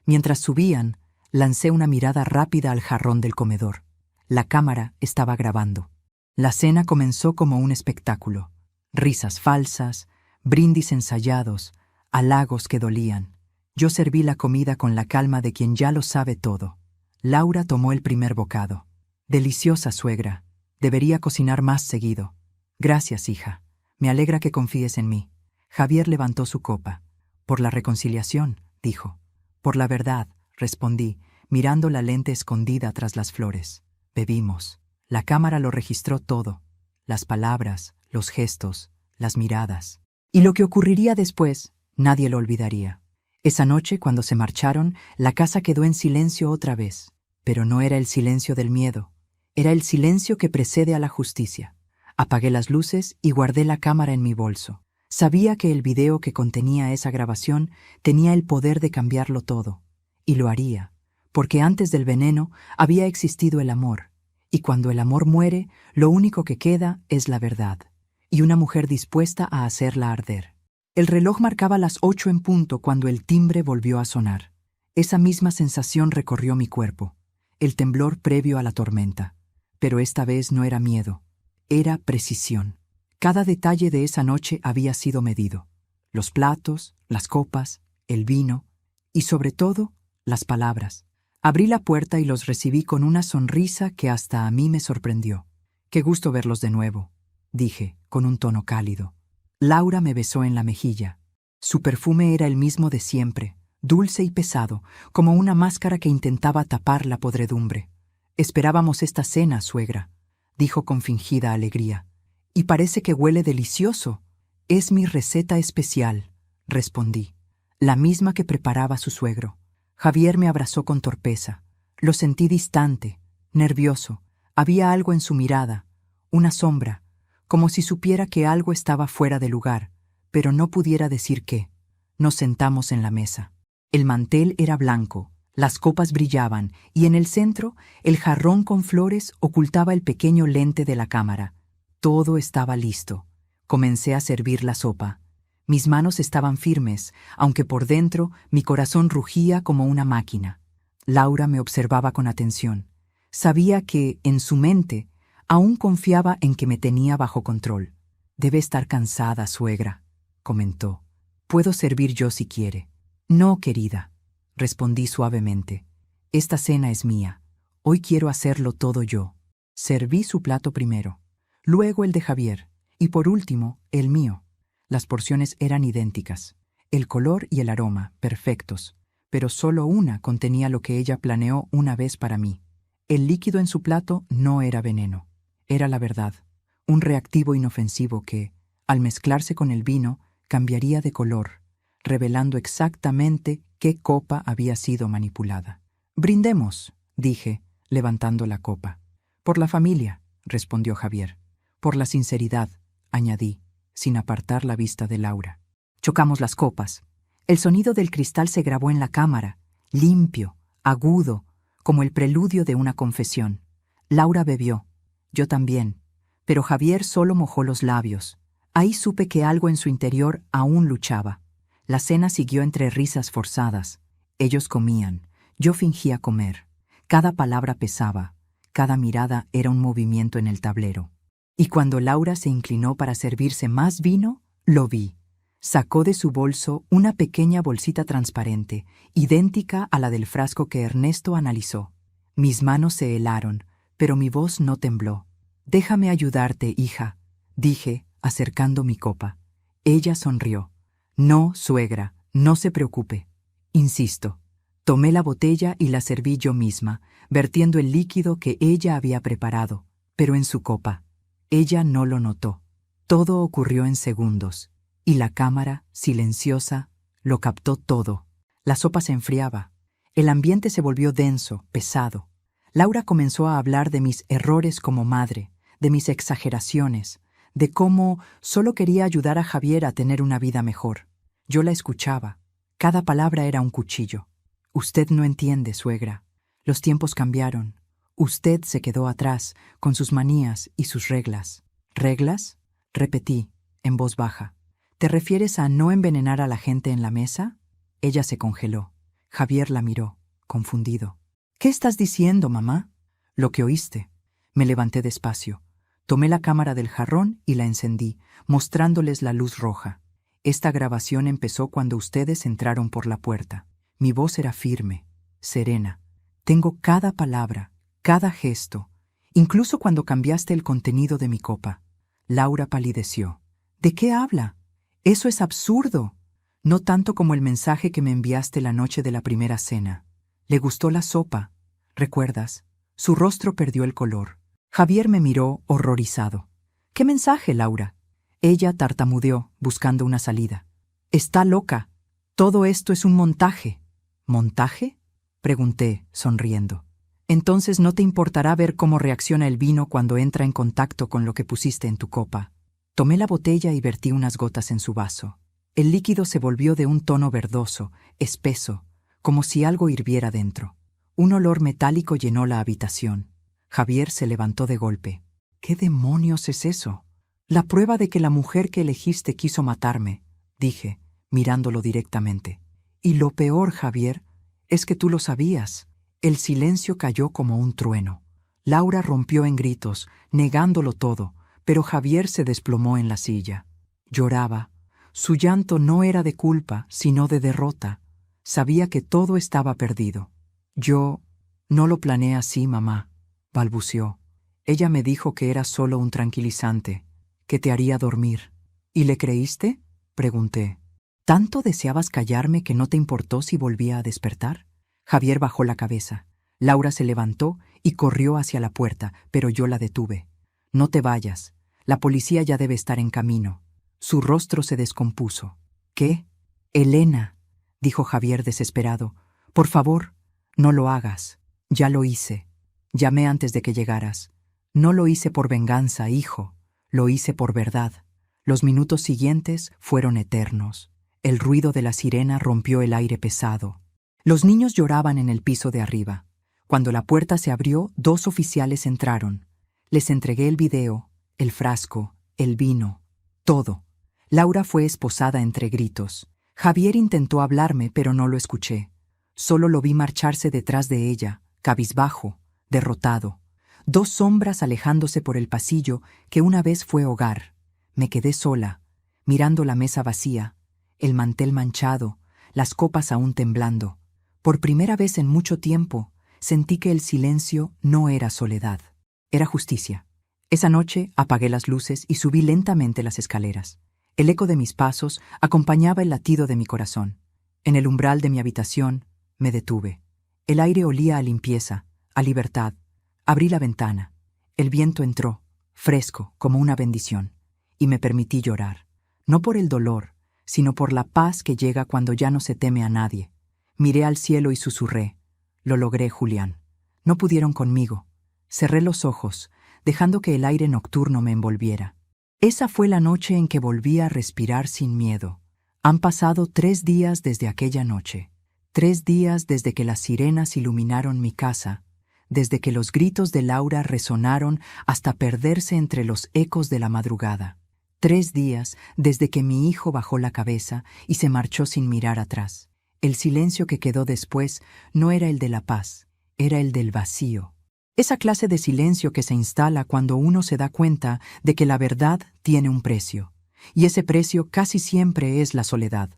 Speaker 1: Mientras subían, lancé una mirada rápida al jarrón del comedor. La cámara estaba grabando. La cena comenzó como un espectáculo. Risas falsas, brindis ensayados, halagos que dolían. Yo serví la comida con la calma de quien ya lo sabe todo. Laura tomó el primer bocado. Deliciosa, suegra. Debería cocinar más seguido. Gracias, hija. Me alegra que confíes en mí. Javier levantó su copa. Por la reconciliación, dijo. Por la verdad, respondí, mirando la lente escondida tras las flores. Bebimos. La cámara lo registró todo. Las palabras, los gestos, las miradas. Y lo que ocurriría después, nadie lo olvidaría. Esa noche, cuando se marcharon, la casa quedó en silencio otra vez. Pero no era el silencio del miedo. Era el silencio que precede a la justicia. Apagué las luces y guardé la cámara en mi bolso. Sabía que el video que contenía esa grabación tenía el poder de cambiarlo todo. Y lo haría, porque antes del veneno había existido el amor. Y cuando el amor muere, lo único que queda es la verdad. Y una mujer dispuesta a hacerla arder. El reloj marcaba las 8 en punto cuando el timbre volvió a sonar. Esa misma sensación recorrió mi cuerpo. El temblor previo a la tormenta. Pero esta vez no era miedo. Era precisión. Cada detalle de esa noche había sido medido. Los platos, las copas, el vino y, sobre todo, las palabras. Abrí la puerta y los recibí con una sonrisa que hasta a mí me sorprendió. «Qué gusto verlos de nuevo», dije, con un tono cálido. Laura me besó en la mejilla. Su perfume era el mismo de siempre, dulce y pesado, como una máscara que intentaba tapar la podredumbre. «Esperábamos esta cena, suegra», dijo con fingida alegría. «Y parece que huele delicioso». «Es mi receta especial», respondí, la misma que preparaba su suegro. Javier me abrazó con torpeza. Lo sentí distante, nervioso. Había algo en su mirada, una sombra, como si supiera que algo estaba fuera de lugar, pero no pudiera decir qué. Nos sentamos en la mesa. El mantel era blanco, las copas brillaban, y en el centro, el jarrón con flores ocultaba el pequeño lente de la cámara. Todo estaba listo. Comencé a servir la sopa. Mis manos estaban firmes, aunque por dentro mi corazón rugía como una máquina. Laura me observaba con atención. Sabía que, en su mente, aún confiaba en que me tenía bajo control. «Debe estar cansada, suegra», comentó. «Puedo servir yo si quiere». «No, querida», respondí suavemente. «Esta cena es mía. Hoy quiero hacerlo todo yo». Serví su plato primero, luego el de Javier, y por último, el mío. Las porciones eran idénticas, el color y el aroma perfectos, pero solo una contenía lo que ella planeó una vez para mí. El líquido en su plato no era veneno, era la verdad, un reactivo inofensivo que, al mezclarse con el vino, cambiaría de color, revelando exactamente qué copa había sido manipulada. «Brindemos», dije, levantando la copa. «Por la familia», respondió Javier. «Por la sinceridad», añadí, sin apartar la vista de Laura. Chocamos las copas. El sonido del cristal se grabó en la cámara, limpio, agudo, como el preludio de una confesión. Laura bebió. Yo también. Pero Javier solo mojó los labios. Ahí supe que algo en su interior aún luchaba. La cena siguió entre risas forzadas. Ellos comían. Yo fingía comer. Cada palabra pesaba. Cada mirada era un movimiento en el tablero. Y cuando Laura se inclinó para servirse más vino, lo vi. Sacó de su bolso una pequeña bolsita transparente, idéntica a la del frasco que Ernesto analizó. Mis manos se helaron, pero mi voz no tembló. «Déjame ayudarte, hija», dije, acercando mi copa. Ella sonrió. «No, suegra, no se preocupe». Insisto. Tomé la botella y la serví yo misma, vertiendo el líquido que ella había preparado, pero en su copa. Ella no lo notó. Todo ocurrió en segundos, y la cámara, silenciosa, lo captó todo. La sopa se enfriaba. El ambiente se volvió denso, pesado. Laura comenzó a hablar de mis errores como madre, de mis exageraciones, de cómo solo quería ayudar a Javier a tener una vida mejor. Yo la escuchaba. Cada palabra era un cuchillo. «Usted no entiende, suegra. Los tiempos cambiaron. Usted se quedó atrás, con sus manías y sus reglas». «¿Reglas?», repetí, en voz baja. «¿Te refieres a no envenenar a la gente en la mesa?». Ella se congeló. Javier la miró, confundido. «¿Qué estás diciendo, mamá?». «Lo que oíste». Me levanté despacio. Tomé la cámara del jarrón y la encendí, mostrándoles la luz roja. Esta grabación empezó cuando ustedes entraron por la puerta. Mi voz era firme, serena. Tengo cada palabra, cada gesto, incluso cuando cambiaste el contenido de mi copa. Laura palideció. «¿De qué habla? Eso es absurdo». «No tanto como el mensaje que me enviaste la noche de la primera cena. Le gustó la sopa, ¿recuerdas?». Su rostro perdió el color. Javier me miró horrorizado. «¿Qué mensaje, Laura?». Ella tartamudeó, buscando una salida. «Está loca. Todo esto es un montaje». «¿Montaje?», pregunté, sonriendo. «Entonces no te importará ver cómo reacciona el vino cuando entra en contacto con lo que pusiste en tu copa». Tomé la botella y vertí unas gotas en su vaso. El líquido se volvió de un tono verdoso, espeso, como si algo hirviera dentro. Un olor metálico llenó la habitación. Javier se levantó de golpe. «¿Qué demonios es eso?». «La prueba de que la mujer que elegiste quiso matarme», dije, mirándolo directamente. «Y lo peor, Javier, es que tú lo sabías». El silencio cayó como un trueno. Laura rompió en gritos, negándolo todo, pero Javier se desplomó en la silla. Lloraba. Su llanto no era de culpa, sino de derrota. Sabía que todo estaba perdido. «Yo no lo planeé así, mamá», balbuceó. «Ella me dijo que era solo un tranquilizante, que te haría dormir». «¿Y le creíste?», pregunté. «¿Tanto deseabas callarme que no te importó si volvía a despertar?». Javier bajó la cabeza. Laura se levantó y corrió hacia la puerta, pero yo la detuve. «No te vayas. La policía ya debe estar en camino». Su rostro se descompuso. «¿Qué?». «Elena», dijo Javier desesperado. «Por favor, no lo hagas». «Ya lo hice. Llamé antes de que llegaras. No lo hice por venganza, hijo. Lo hice por verdad». Los minutos siguientes fueron eternos. El ruido de la sirena rompió el aire pesado. Los niños lloraban en el piso de arriba. Cuando la puerta se abrió, 2 oficiales entraron. Les entregué el video, el frasco, el vino, todo. Laura fue esposada entre gritos. Javier intentó hablarme, pero no lo escuché. Solo lo vi marcharse detrás de ella, cabizbajo, derrotado. 2 sombras alejándose por el pasillo que una vez fue hogar. Me quedé sola, mirando la mesa vacía, el mantel manchado, las copas aún temblando. Por primera vez en mucho tiempo, sentí que el silencio no era soledad, era justicia. Esa noche apagué las luces y subí lentamente las escaleras. El eco de mis pasos acompañaba el latido de mi corazón. En el umbral de mi habitación me detuve. El aire olía a limpieza, a libertad. Abrí la ventana. El viento entró, fresco, como una bendición, y me permití llorar, no por el dolor, sino por la paz que llega cuando ya no se teme a nadie. Miré al cielo y susurré. Lo logré, Julián. No pudieron conmigo. Cerré los ojos, dejando que el aire nocturno me envolviera. Esa fue la noche en que volví a respirar sin miedo, Han pasado 3 días desde aquella noche. 3 días desde que las sirenas iluminaron mi casa, desde que los gritos de Laura resonaron hasta perderse entre los ecos de la madrugada. 3 días desde que mi hijo bajó la cabeza y se marchó sin mirar atrás. El silencio que quedó después no era el de la paz, era el del vacío. Esa clase de silencio que se instala cuando uno se da cuenta de que la verdad tiene un precio. Y ese precio casi siempre es la soledad.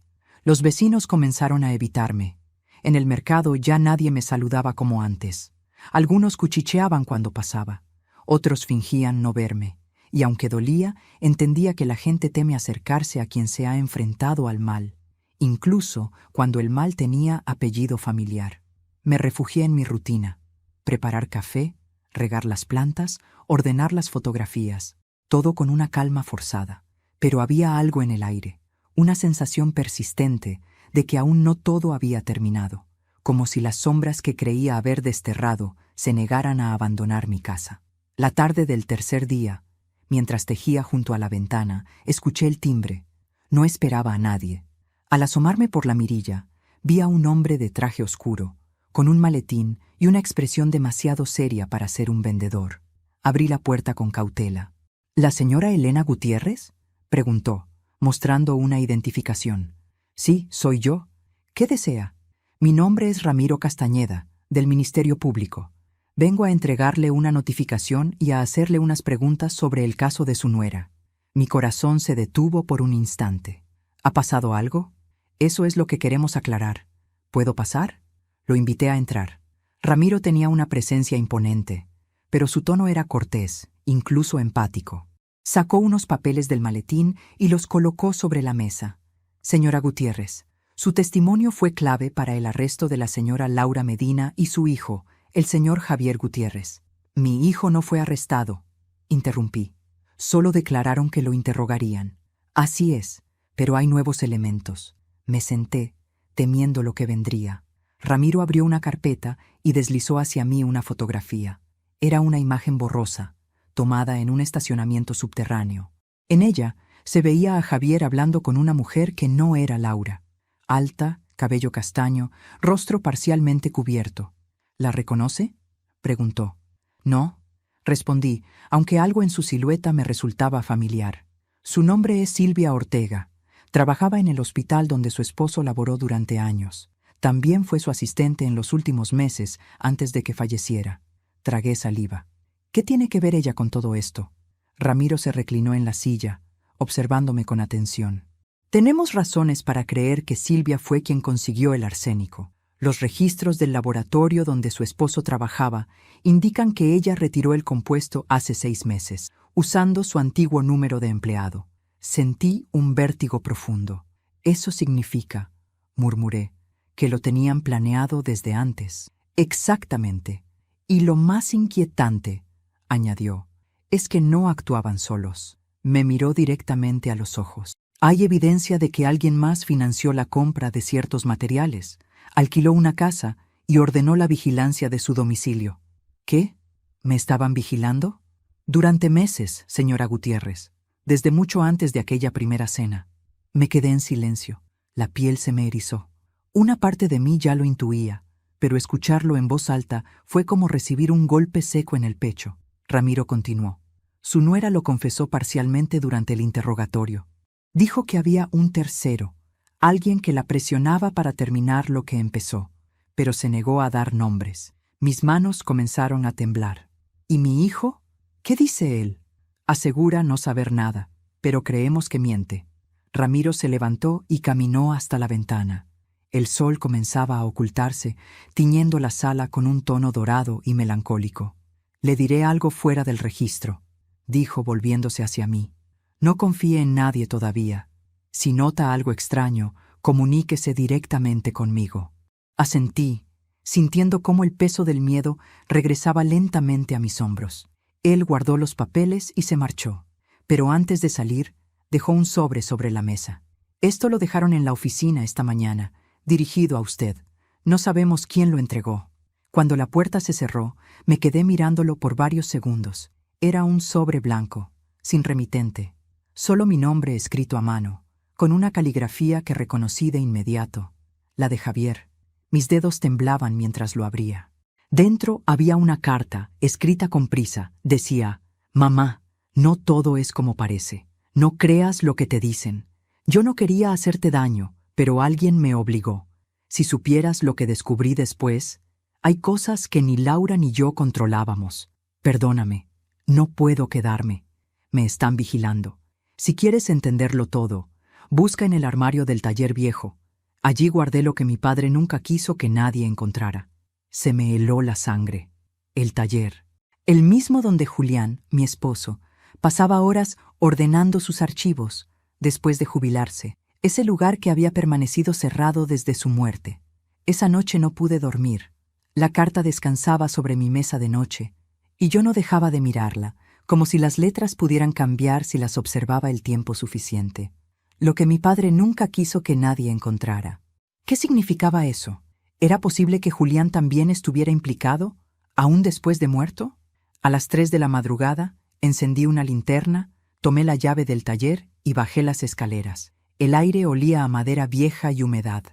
Speaker 1: Los vecinos comenzaron a evitarme. En el mercado ya nadie me saludaba como antes. Algunos cuchicheaban cuando pasaba. Otros fingían no verme. Y aunque dolía, entendía que la gente teme acercarse a quien se ha enfrentado al mal, incluso cuando el mal tenía apellido familiar. Me refugié en mi rutina. Preparar café, regar las plantas, ordenar las fotografías, todo con una calma forzada. Pero había algo en el aire, una sensación persistente de que aún no todo había terminado, como si las sombras que creía haber desterrado se negaran a abandonar mi casa. La tarde del tercer día, mientras tejía junto a la ventana, escuché el timbre. No esperaba a nadie. Al asomarme por la mirilla, vi a un hombre de traje oscuro, con un maletín y una expresión demasiado seria para ser un vendedor. Abrí la puerta con cautela. ¿La señora Elena Gutiérrez?, preguntó, mostrando una identificación. Sí, soy yo. ¿Qué desea? Mi nombre es Ramiro Castañeda, del Ministerio Público. Vengo a entregarle una notificación y a hacerle unas preguntas sobre el caso de su nuera. Mi corazón se detuvo por un instante. ¿Ha pasado algo? Eso es lo que queremos aclarar. ¿Puedo pasar? Lo invité a entrar. Ramiro tenía una presencia imponente, pero su tono era cortés, incluso empático. Sacó unos papeles del maletín y los colocó sobre la mesa. Señora Gutiérrez, su testimonio fue clave para el arresto de la señora Laura Medina y su hijo, el señor Javier Gutiérrez. Mi hijo no fue arrestado, interrumpí. Solo declararon que lo interrogarían. Así es, pero hay nuevos elementos. Me senté, temiendo lo que vendría. Ramiro abrió una carpeta y deslizó hacia mí una fotografía. Era una imagen borrosa, tomada en un estacionamiento subterráneo. En ella se veía a Javier hablando con una mujer que no era Laura. Alta, cabello castaño, rostro parcialmente cubierto. ¿La reconoce?, preguntó. No, respondí, aunque algo en su silueta me resultaba familiar. Su nombre es Silvia Ortega. Trabajaba en el hospital donde su esposo laboró durante años. También fue su asistente en los últimos meses antes de que falleciera. Tragué saliva. ¿Qué tiene que ver ella con todo esto? Ramiro se reclinó en la silla, observándome con atención. Tenemos razones para creer que Silvia fue quien consiguió el arsénico. Los registros del laboratorio donde su esposo trabajaba indican que ella retiró el compuesto hace 6 meses, usando su antiguo número de empleado. Sentí un vértigo profundo. Eso significa, murmuré, que lo tenían planeado desde antes. Exactamente. Y lo más inquietante, añadió, es que no actuaban solos. Me miró directamente a los ojos. Hay evidencia de que alguien más financió la compra de ciertos materiales, alquiló una casa y ordenó la vigilancia de su domicilio. ¿Qué? ¿Me estaban vigilando? Durante meses, señora Gutiérrez, desde mucho antes de aquella primera cena. Me quedé en silencio. La piel se me erizó. Una parte de mí ya lo intuía, pero escucharlo en voz alta fue como recibir un golpe seco en el pecho. Ramiro continuó. Su nuera lo confesó parcialmente durante el interrogatorio. Dijo que había un tercero, alguien que la presionaba para terminar lo que empezó, pero se negó a dar nombres. Mis manos comenzaron a temblar. ¿Y mi hijo? ¿Qué dice él? Asegura no saber nada, pero creemos que miente. Ramiro se levantó y caminó hasta la ventana. El sol comenzaba a ocultarse, tiñendo la sala con un tono dorado y melancólico. Le diré algo fuera del registro, dijo volviéndose hacia mí. No confíe en nadie todavía. Si nota algo extraño, comuníquese directamente conmigo. Asentí, sintiendo cómo el peso del miedo regresaba lentamente a mis hombros. Él guardó los papeles y se marchó, pero antes de salir, dejó un sobre la mesa. Esto lo dejaron en la oficina esta mañana, dirigido a usted. No sabemos quién lo entregó. Cuando la puerta se cerró, me quedé mirándolo por varios segundos. Era un sobre blanco, sin remitente. Solo mi nombre escrito a mano, con una caligrafía que reconocí de inmediato, la de Javier. Mis dedos temblaban mientras lo abría. Dentro había una carta, escrita con prisa. Decía: «Mamá, no todo es como parece. No creas lo que te dicen. Yo no quería hacerte daño, pero alguien me obligó. Si supieras lo que descubrí después, hay cosas que ni Laura ni yo controlábamos. Perdóname, no puedo quedarme. Me están vigilando. Si quieres entenderlo todo, busca en el armario del taller viejo. Allí guardé lo que mi padre nunca quiso que nadie encontrara». Se me heló la sangre. El taller, el mismo donde Julián, mi esposo, pasaba horas ordenando sus archivos después de jubilarse. Ese lugar que había permanecido cerrado desde su muerte. Esa noche no pude dormir. La carta descansaba sobre mi mesa de noche, y yo no dejaba de mirarla, como si las letras pudieran cambiar si las observaba el tiempo suficiente. Lo que mi padre nunca quiso que nadie encontrara. ¿Qué significaba eso? ¿Era posible que Julián también estuviera implicado, aún después de muerto? A las 3 de la madrugada, encendí una linterna, tomé la llave del taller y bajé las escaleras. El aire olía a madera vieja y humedad.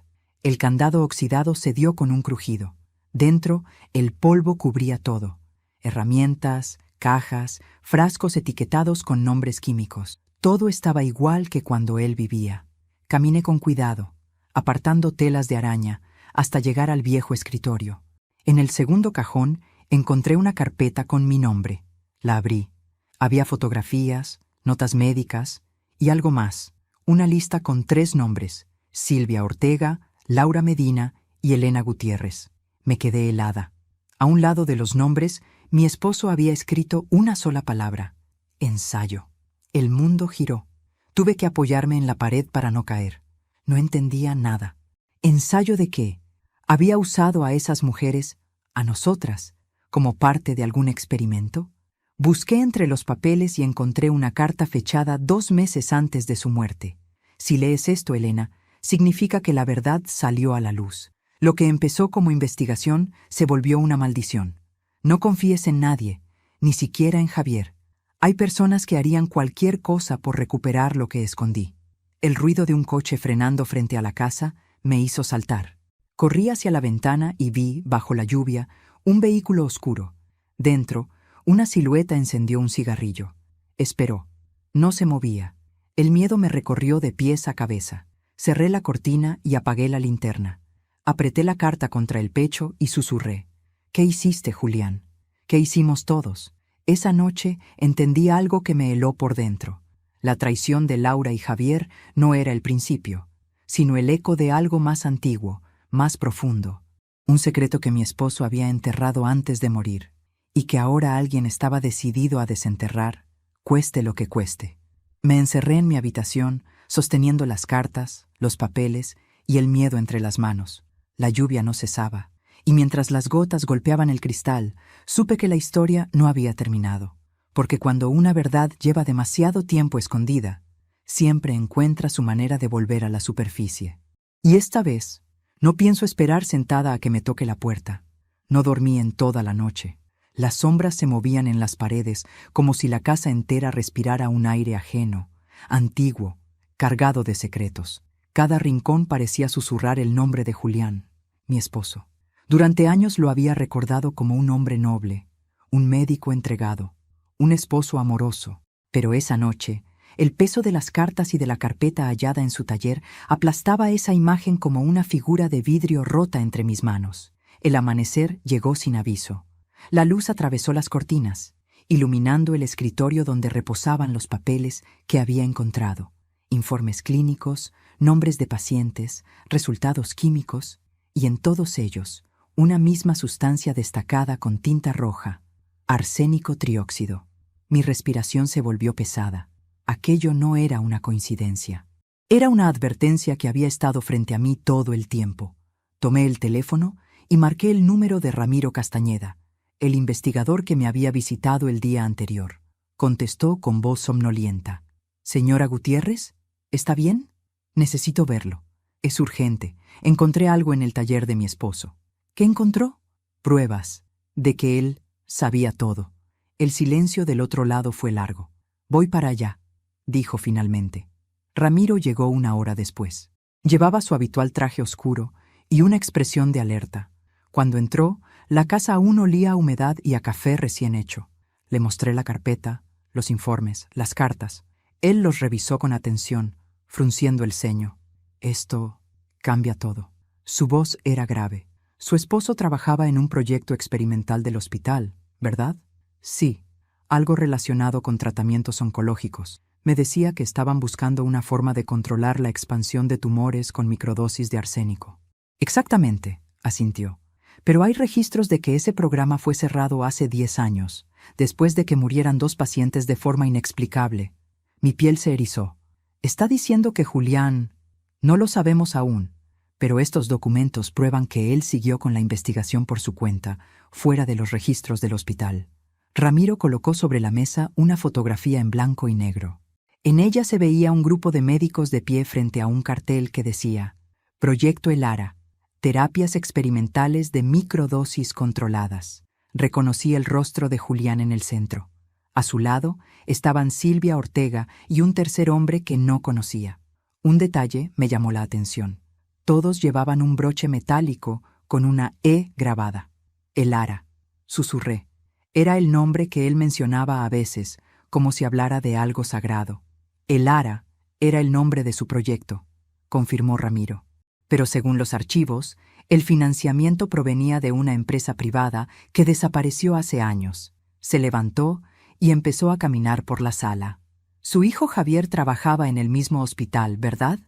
Speaker 1: El candado oxidado cedió con un crujido. Dentro, el polvo cubría todo. Herramientas, cajas, frascos etiquetados con nombres químicos. Todo estaba igual que cuando él vivía. Caminé con cuidado, apartando telas de araña, hasta llegar al viejo escritorio. En el segundo cajón encontré una carpeta con mi nombre. La abrí. Había fotografías, notas médicas y algo más. Una lista con 3 nombres: Silvia Ortega, Laura Medina y Elena Gutiérrez. Me quedé helada. A un lado de los nombres, mi esposo había escrito una sola palabra: ensayo. El mundo giró. Tuve que apoyarme en la pared para no caer. No entendía nada. ¿Ensayo de qué? ¿Había usado a esas mujeres, a nosotras, como parte de algún experimento? Busqué entre los papeles y encontré una carta fechada 2 meses antes de su muerte. Si lees esto, Elena, significa que la verdad salió a la luz. Lo que empezó como investigación se volvió una maldición. No confíes en nadie, ni siquiera en Javier. Hay personas que harían cualquier cosa por recuperar lo que escondí. El ruido de un coche frenando frente a la casa me hizo saltar. Corrí hacia la ventana y vi, bajo la lluvia, un vehículo oscuro. Dentro, una silueta encendió un cigarrillo. Esperó. No se movía. El miedo me recorrió de pies a cabeza. Cerré la cortina y apagué la linterna. Apreté la carta contra el pecho y susurré: «¿Qué hiciste, Julián? ¿Qué hicimos todos?» Esa noche entendí algo que me heló por dentro. La traición de Laura y Javier no era el principio, sino el eco de algo más antiguo, más profundo. Un secreto que mi esposo había enterrado antes de morir, y que ahora alguien estaba decidido a desenterrar, cueste lo que cueste. Me encerré en mi habitación, sosteniendo las cartas, los papeles y el miedo entre las manos. La lluvia no cesaba, y mientras las gotas golpeaban el cristal, supe que la historia no había terminado, porque cuando una verdad lleva demasiado tiempo escondida, siempre encuentra su manera de volver a la superficie. Y esta vez, no pienso esperar sentada a que me toque la puerta. No dormí en toda la noche. Las sombras se movían en las paredes como si la casa entera respirara un aire ajeno, antiguo, cargado de secretos. Cada rincón parecía susurrar el nombre de Julián, mi esposo. Durante años lo había recordado como un hombre noble, un médico entregado, un esposo amoroso. Pero esa noche, el peso de las cartas y de la carpeta hallada en su taller aplastaba esa imagen como una figura de vidrio rota entre mis manos. El amanecer llegó sin aviso. La luz atravesó las cortinas, iluminando el escritorio donde reposaban los papeles que había encontrado: informes clínicos, nombres de pacientes, resultados químicos, y en todos ellos una misma sustancia destacada con tinta roja: arsénico trióxido. Mi respiración se volvió pesada. Aquello no era una coincidencia. Era una advertencia que había estado frente a mí todo el tiempo. Tomé el teléfono y marqué el número de Ramiro Castañeda, el investigador que me había visitado el día anterior. Contestó con voz somnolienta: «Señora Gutiérrez, ¿está bien? Necesito verlo. Es urgente. Encontré algo en el taller de mi esposo». ¿Qué encontró? Pruebas de que él sabía todo. El silencio del otro lado fue largo. «Voy para allá», dijo finalmente. Ramiro llegó 1 hora después. Llevaba su habitual traje oscuro y una expresión de alerta. Cuando entró, la casa aún olía a humedad y a café recién hecho. Le mostré la carpeta, los informes, las cartas. Él los revisó con atención, frunciendo el ceño. Esto cambia todo. Su voz era grave. Su esposo trabajaba en un proyecto experimental del hospital, ¿verdad? Sí, algo relacionado con tratamientos oncológicos. Me decía que estaban buscando una forma de controlar la expansión de tumores con microdosis de arsénico. Exactamente, asintió. Pero hay registros de que ese programa fue cerrado hace 10 años, después de que murieran 2 pacientes de forma inexplicable. Mi piel se erizó. ¿Está diciendo que Julián? No lo sabemos aún, pero estos documentos prueban que él siguió con la investigación por su cuenta, fuera de los registros del hospital. Ramiro colocó sobre la mesa una fotografía en blanco y negro. En ella se veía un grupo de médicos de pie frente a un cartel que decía: Proyecto ELARA, terapias experimentales de microdosis controladas. Reconocí el rostro de Julián en el centro. A su lado estaban Silvia Ortega y un tercer hombre que no conocía. Un detalle me llamó la atención. Todos llevaban un broche metálico con una E grabada. ELARA, susurré. Era el nombre que él mencionaba a veces, como si hablara de algo sagrado. ELARA era el nombre de su proyecto, confirmó Ramiro. Pero según los archivos, el financiamiento provenía de una empresa privada que desapareció hace años. Se levantó y empezó a caminar por la sala. Su hijo Javier trabajaba en el mismo hospital, ¿verdad?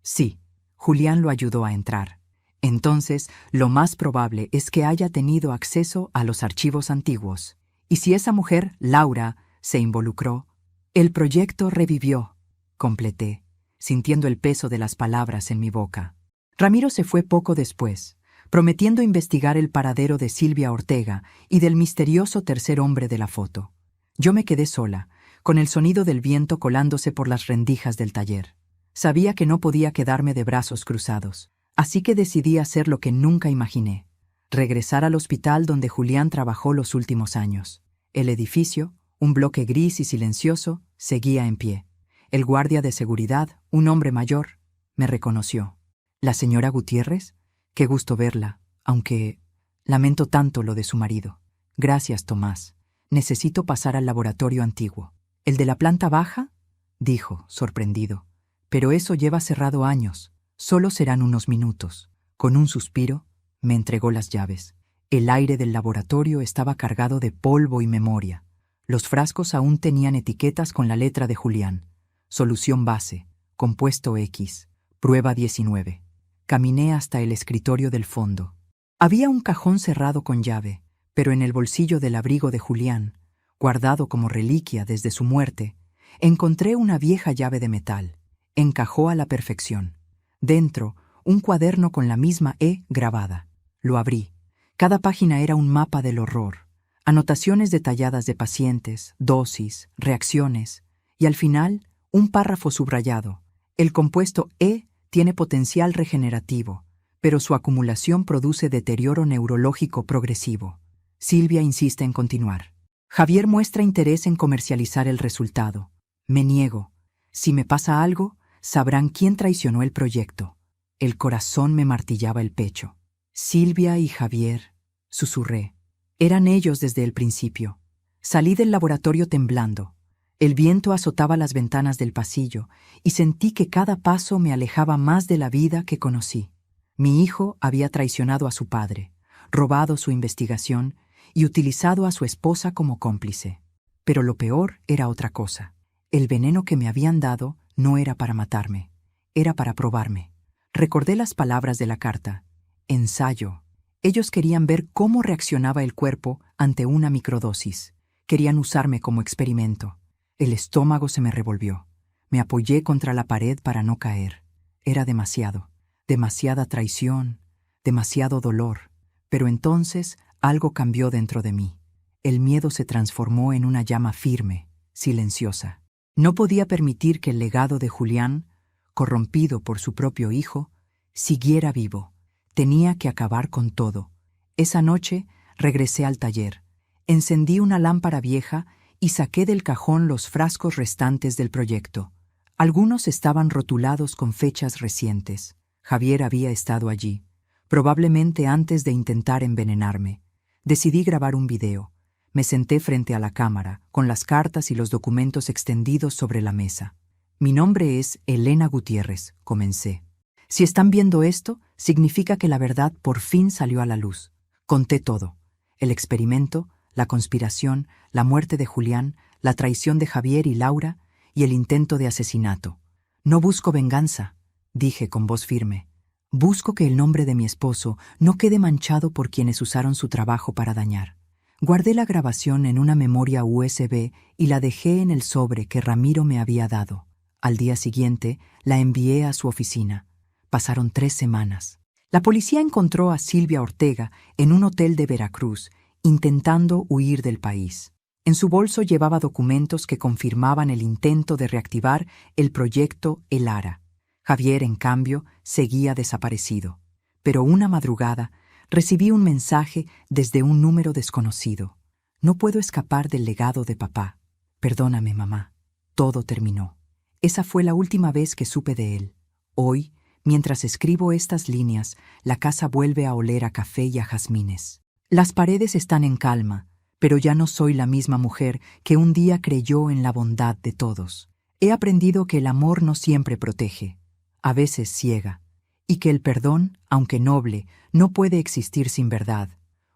Speaker 1: Sí, Julián lo ayudó a entrar. Entonces, lo más probable es que haya tenido acceso a los archivos antiguos. Y si esa mujer, Laura, se involucró, el proyecto revivió, completé, sintiendo el peso de las palabras en mi boca. Ramiro se fue poco después, prometiendo investigar el paradero de Silvia Ortega y del misterioso tercer hombre de la foto. Yo me quedé sola, con el sonido del viento colándose por las rendijas del taller. Sabía que no podía quedarme de brazos cruzados, así que decidí hacer lo que nunca imaginé: regresar al hospital donde Julián trabajó los últimos años. El edificio, un bloque gris y silencioso, seguía en pie. El guardia de seguridad, un hombre mayor, me reconoció. ¿La señora Gutiérrez? Qué gusto verla, aunque lamento tanto lo de su marido. Gracias, Tomás. Necesito pasar al laboratorio antiguo. ¿El de la planta baja? Dijo, sorprendido. Pero eso lleva cerrado años. Solo serán unos minutos. Con un suspiro, me entregó las llaves. El aire del laboratorio estaba cargado de polvo y memoria. Los frascos aún tenían etiquetas con la letra de Julián. Solución base, compuesto X, prueba 19. Caminé hasta el escritorio del fondo. Había un cajón cerrado con llave, pero en el bolsillo del abrigo de Julián, guardado como reliquia desde su muerte, encontré una vieja llave de metal. Encajó a la perfección. Dentro, un cuaderno con la misma E grabada. Lo abrí. Cada página era un mapa del horror. Anotaciones detalladas de pacientes, dosis, reacciones, y al final, un párrafo subrayado. El compuesto E tiene potencial regenerativo, pero su acumulación produce deterioro neurológico progresivo. Silvia insiste en continuar. Javier muestra interés en comercializar el resultado. Me niego. Si me pasa algo, sabrán quién traicionó el proyecto. El corazón me martillaba el pecho. Silvia y Javier, susurré. Eran ellos desde el principio. Salí del laboratorio temblando. El viento azotaba las ventanas del pasillo y sentí que cada paso me alejaba más de la vida que conocí. Mi hijo había traicionado a su padre, robado su investigación y utilizado a su esposa como cómplice. Pero lo peor era otra cosa. El veneno que me habían dado no era para matarme, era para probarme. Recordé las palabras de la carta. Ensayo. Ellos querían ver cómo reaccionaba el cuerpo ante una microdosis. Querían usarme como experimento. El estómago se me revolvió. Me apoyé contra la pared para no caer. Era demasiado. Demasiada traición, demasiado dolor. Pero entonces algo cambió dentro de mí. El miedo se transformó en una llama firme, silenciosa. No podía permitir que el legado de Julián, corrompido por su propio hijo, siguiera vivo. Tenía que acabar con todo. Esa noche regresé al taller. Encendí una lámpara vieja y saqué del cajón los frascos restantes del proyecto. Algunos estaban rotulados con fechas recientes. Javier había estado allí, probablemente antes de intentar envenenarme. Decidí grabar un video. Me senté frente a la cámara, con las cartas y los documentos extendidos sobre la mesa. Mi nombre es Elena Gutiérrez, comencé. Si están viendo esto, significa que la verdad por fin salió a la luz. Conté todo. El experimento, la conspiración, la muerte de Julián, la traición de Javier y Laura y el intento de asesinato. No busco venganza, dije con voz firme. Busco que el nombre de mi esposo no quede manchado por quienes usaron su trabajo para dañar. Guardé la grabación en una memoria USB y la dejé en el sobre que Ramiro me había dado. Al día siguiente, la envié a su oficina. Pasaron 3 semanas. La policía encontró a Silvia Ortega en un hotel de Veracruz, intentando huir del país. En su bolso llevaba documentos que confirmaban el intento de reactivar el proyecto El Ara. Javier, en cambio, seguía desaparecido. Pero una madrugada recibí un mensaje desde un número desconocido. No puedo escapar del legado de papá. Perdóname, mamá. Todo terminó. Esa fue la última vez que supe de él. Hoy, mientras escribo estas líneas, la casa vuelve a oler a café y a jazmines. Las paredes están en calma, pero ya no soy la misma mujer que un día creyó en la bondad de todos. He aprendido que el amor no siempre protege, a veces ciega, y que el perdón, aunque noble, no puede existir sin verdad.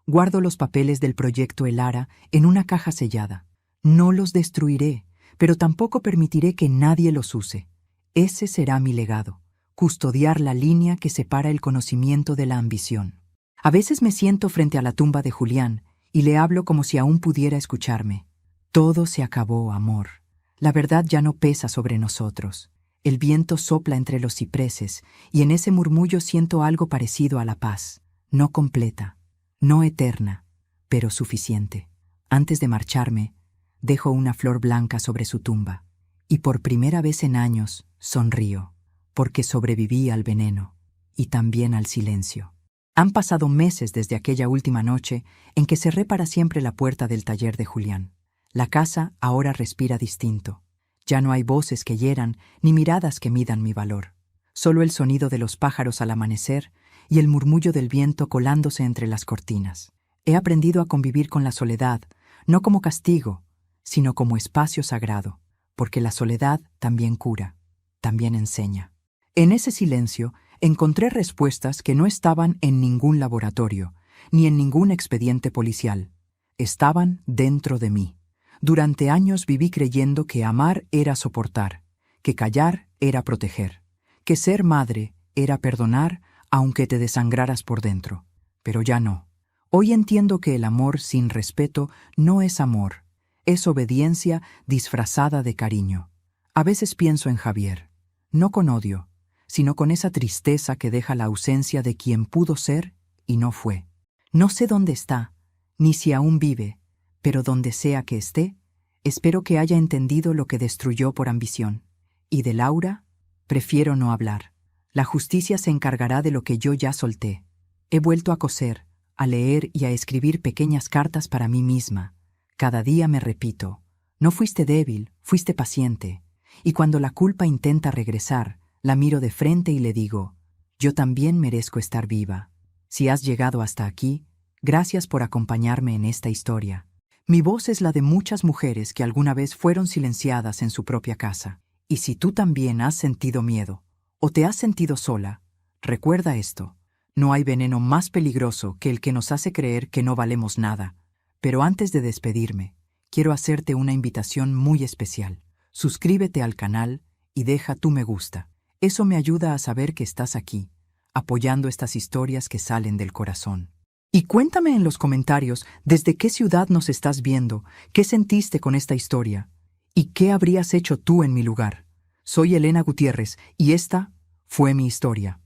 Speaker 1: Guardo los papeles del proyecto El Ara en una caja sellada. No los destruiré, pero tampoco permitiré que nadie los use. Ese será mi legado, custodiar la línea que separa el conocimiento de la ambición. A veces me siento frente a la tumba de Julián y le hablo como si aún pudiera escucharme. Todo se acabó, amor. La verdad ya no pesa sobre nosotros. El viento sopla entre los cipreses y en ese murmullo siento algo parecido a la paz, no completa, no eterna, pero suficiente. Antes de marcharme, dejo una flor blanca sobre su tumba y por primera vez en años sonrío, porque sobreviví al veneno y también al silencio. Han pasado meses desde aquella última noche en que cerré para siempre la puerta del taller de Julián. La casa ahora respira distinto. Ya no hay voces que hieran ni miradas que midan mi valor. Solo el sonido de los pájaros al amanecer y el murmullo del viento colándose entre las cortinas. He aprendido a convivir con la soledad, no como castigo, sino como espacio sagrado, porque la soledad también cura, también enseña. En ese silencio encontré respuestas que no estaban en ningún laboratorio, ni en ningún expediente policial. Estaban dentro de mí. Durante años viví creyendo que amar era soportar, que callar era proteger, que ser madre era perdonar aunque te desangraras por dentro. Pero ya no. Hoy entiendo que el amor sin respeto no es amor, es obediencia disfrazada de cariño. A veces pienso en Javier, no con odio, sino con esa tristeza que deja la ausencia de quien pudo ser y no fue. No sé dónde está, ni si aún vive, pero donde sea que esté, espero que haya entendido lo que destruyó por ambición. Y de Laura, prefiero no hablar. La justicia se encargará de lo que yo ya solté. He vuelto a coser, a leer y a escribir pequeñas cartas para mí misma. Cada día me repito, no fuiste débil, fuiste paciente. Y cuando la culpa intenta regresar, la miro de frente y le digo, yo también merezco estar viva. Si has llegado hasta aquí, gracias por acompañarme en esta historia. Mi voz es la de muchas mujeres que alguna vez fueron silenciadas en su propia casa. Y si tú también has sentido miedo, o te has sentido sola, recuerda esto. No hay veneno más peligroso que el que nos hace creer que no valemos nada. Pero antes de despedirme, quiero hacerte una invitación muy especial. Suscríbete al canal y deja tu me gusta. Eso me ayuda a saber que estás aquí, apoyando estas historias que salen del corazón. Y cuéntame en los comentarios desde qué ciudad nos estás viendo, qué sentiste con esta historia y qué habrías hecho tú en mi lugar. Soy Elena Gutiérrez y esta fue mi historia.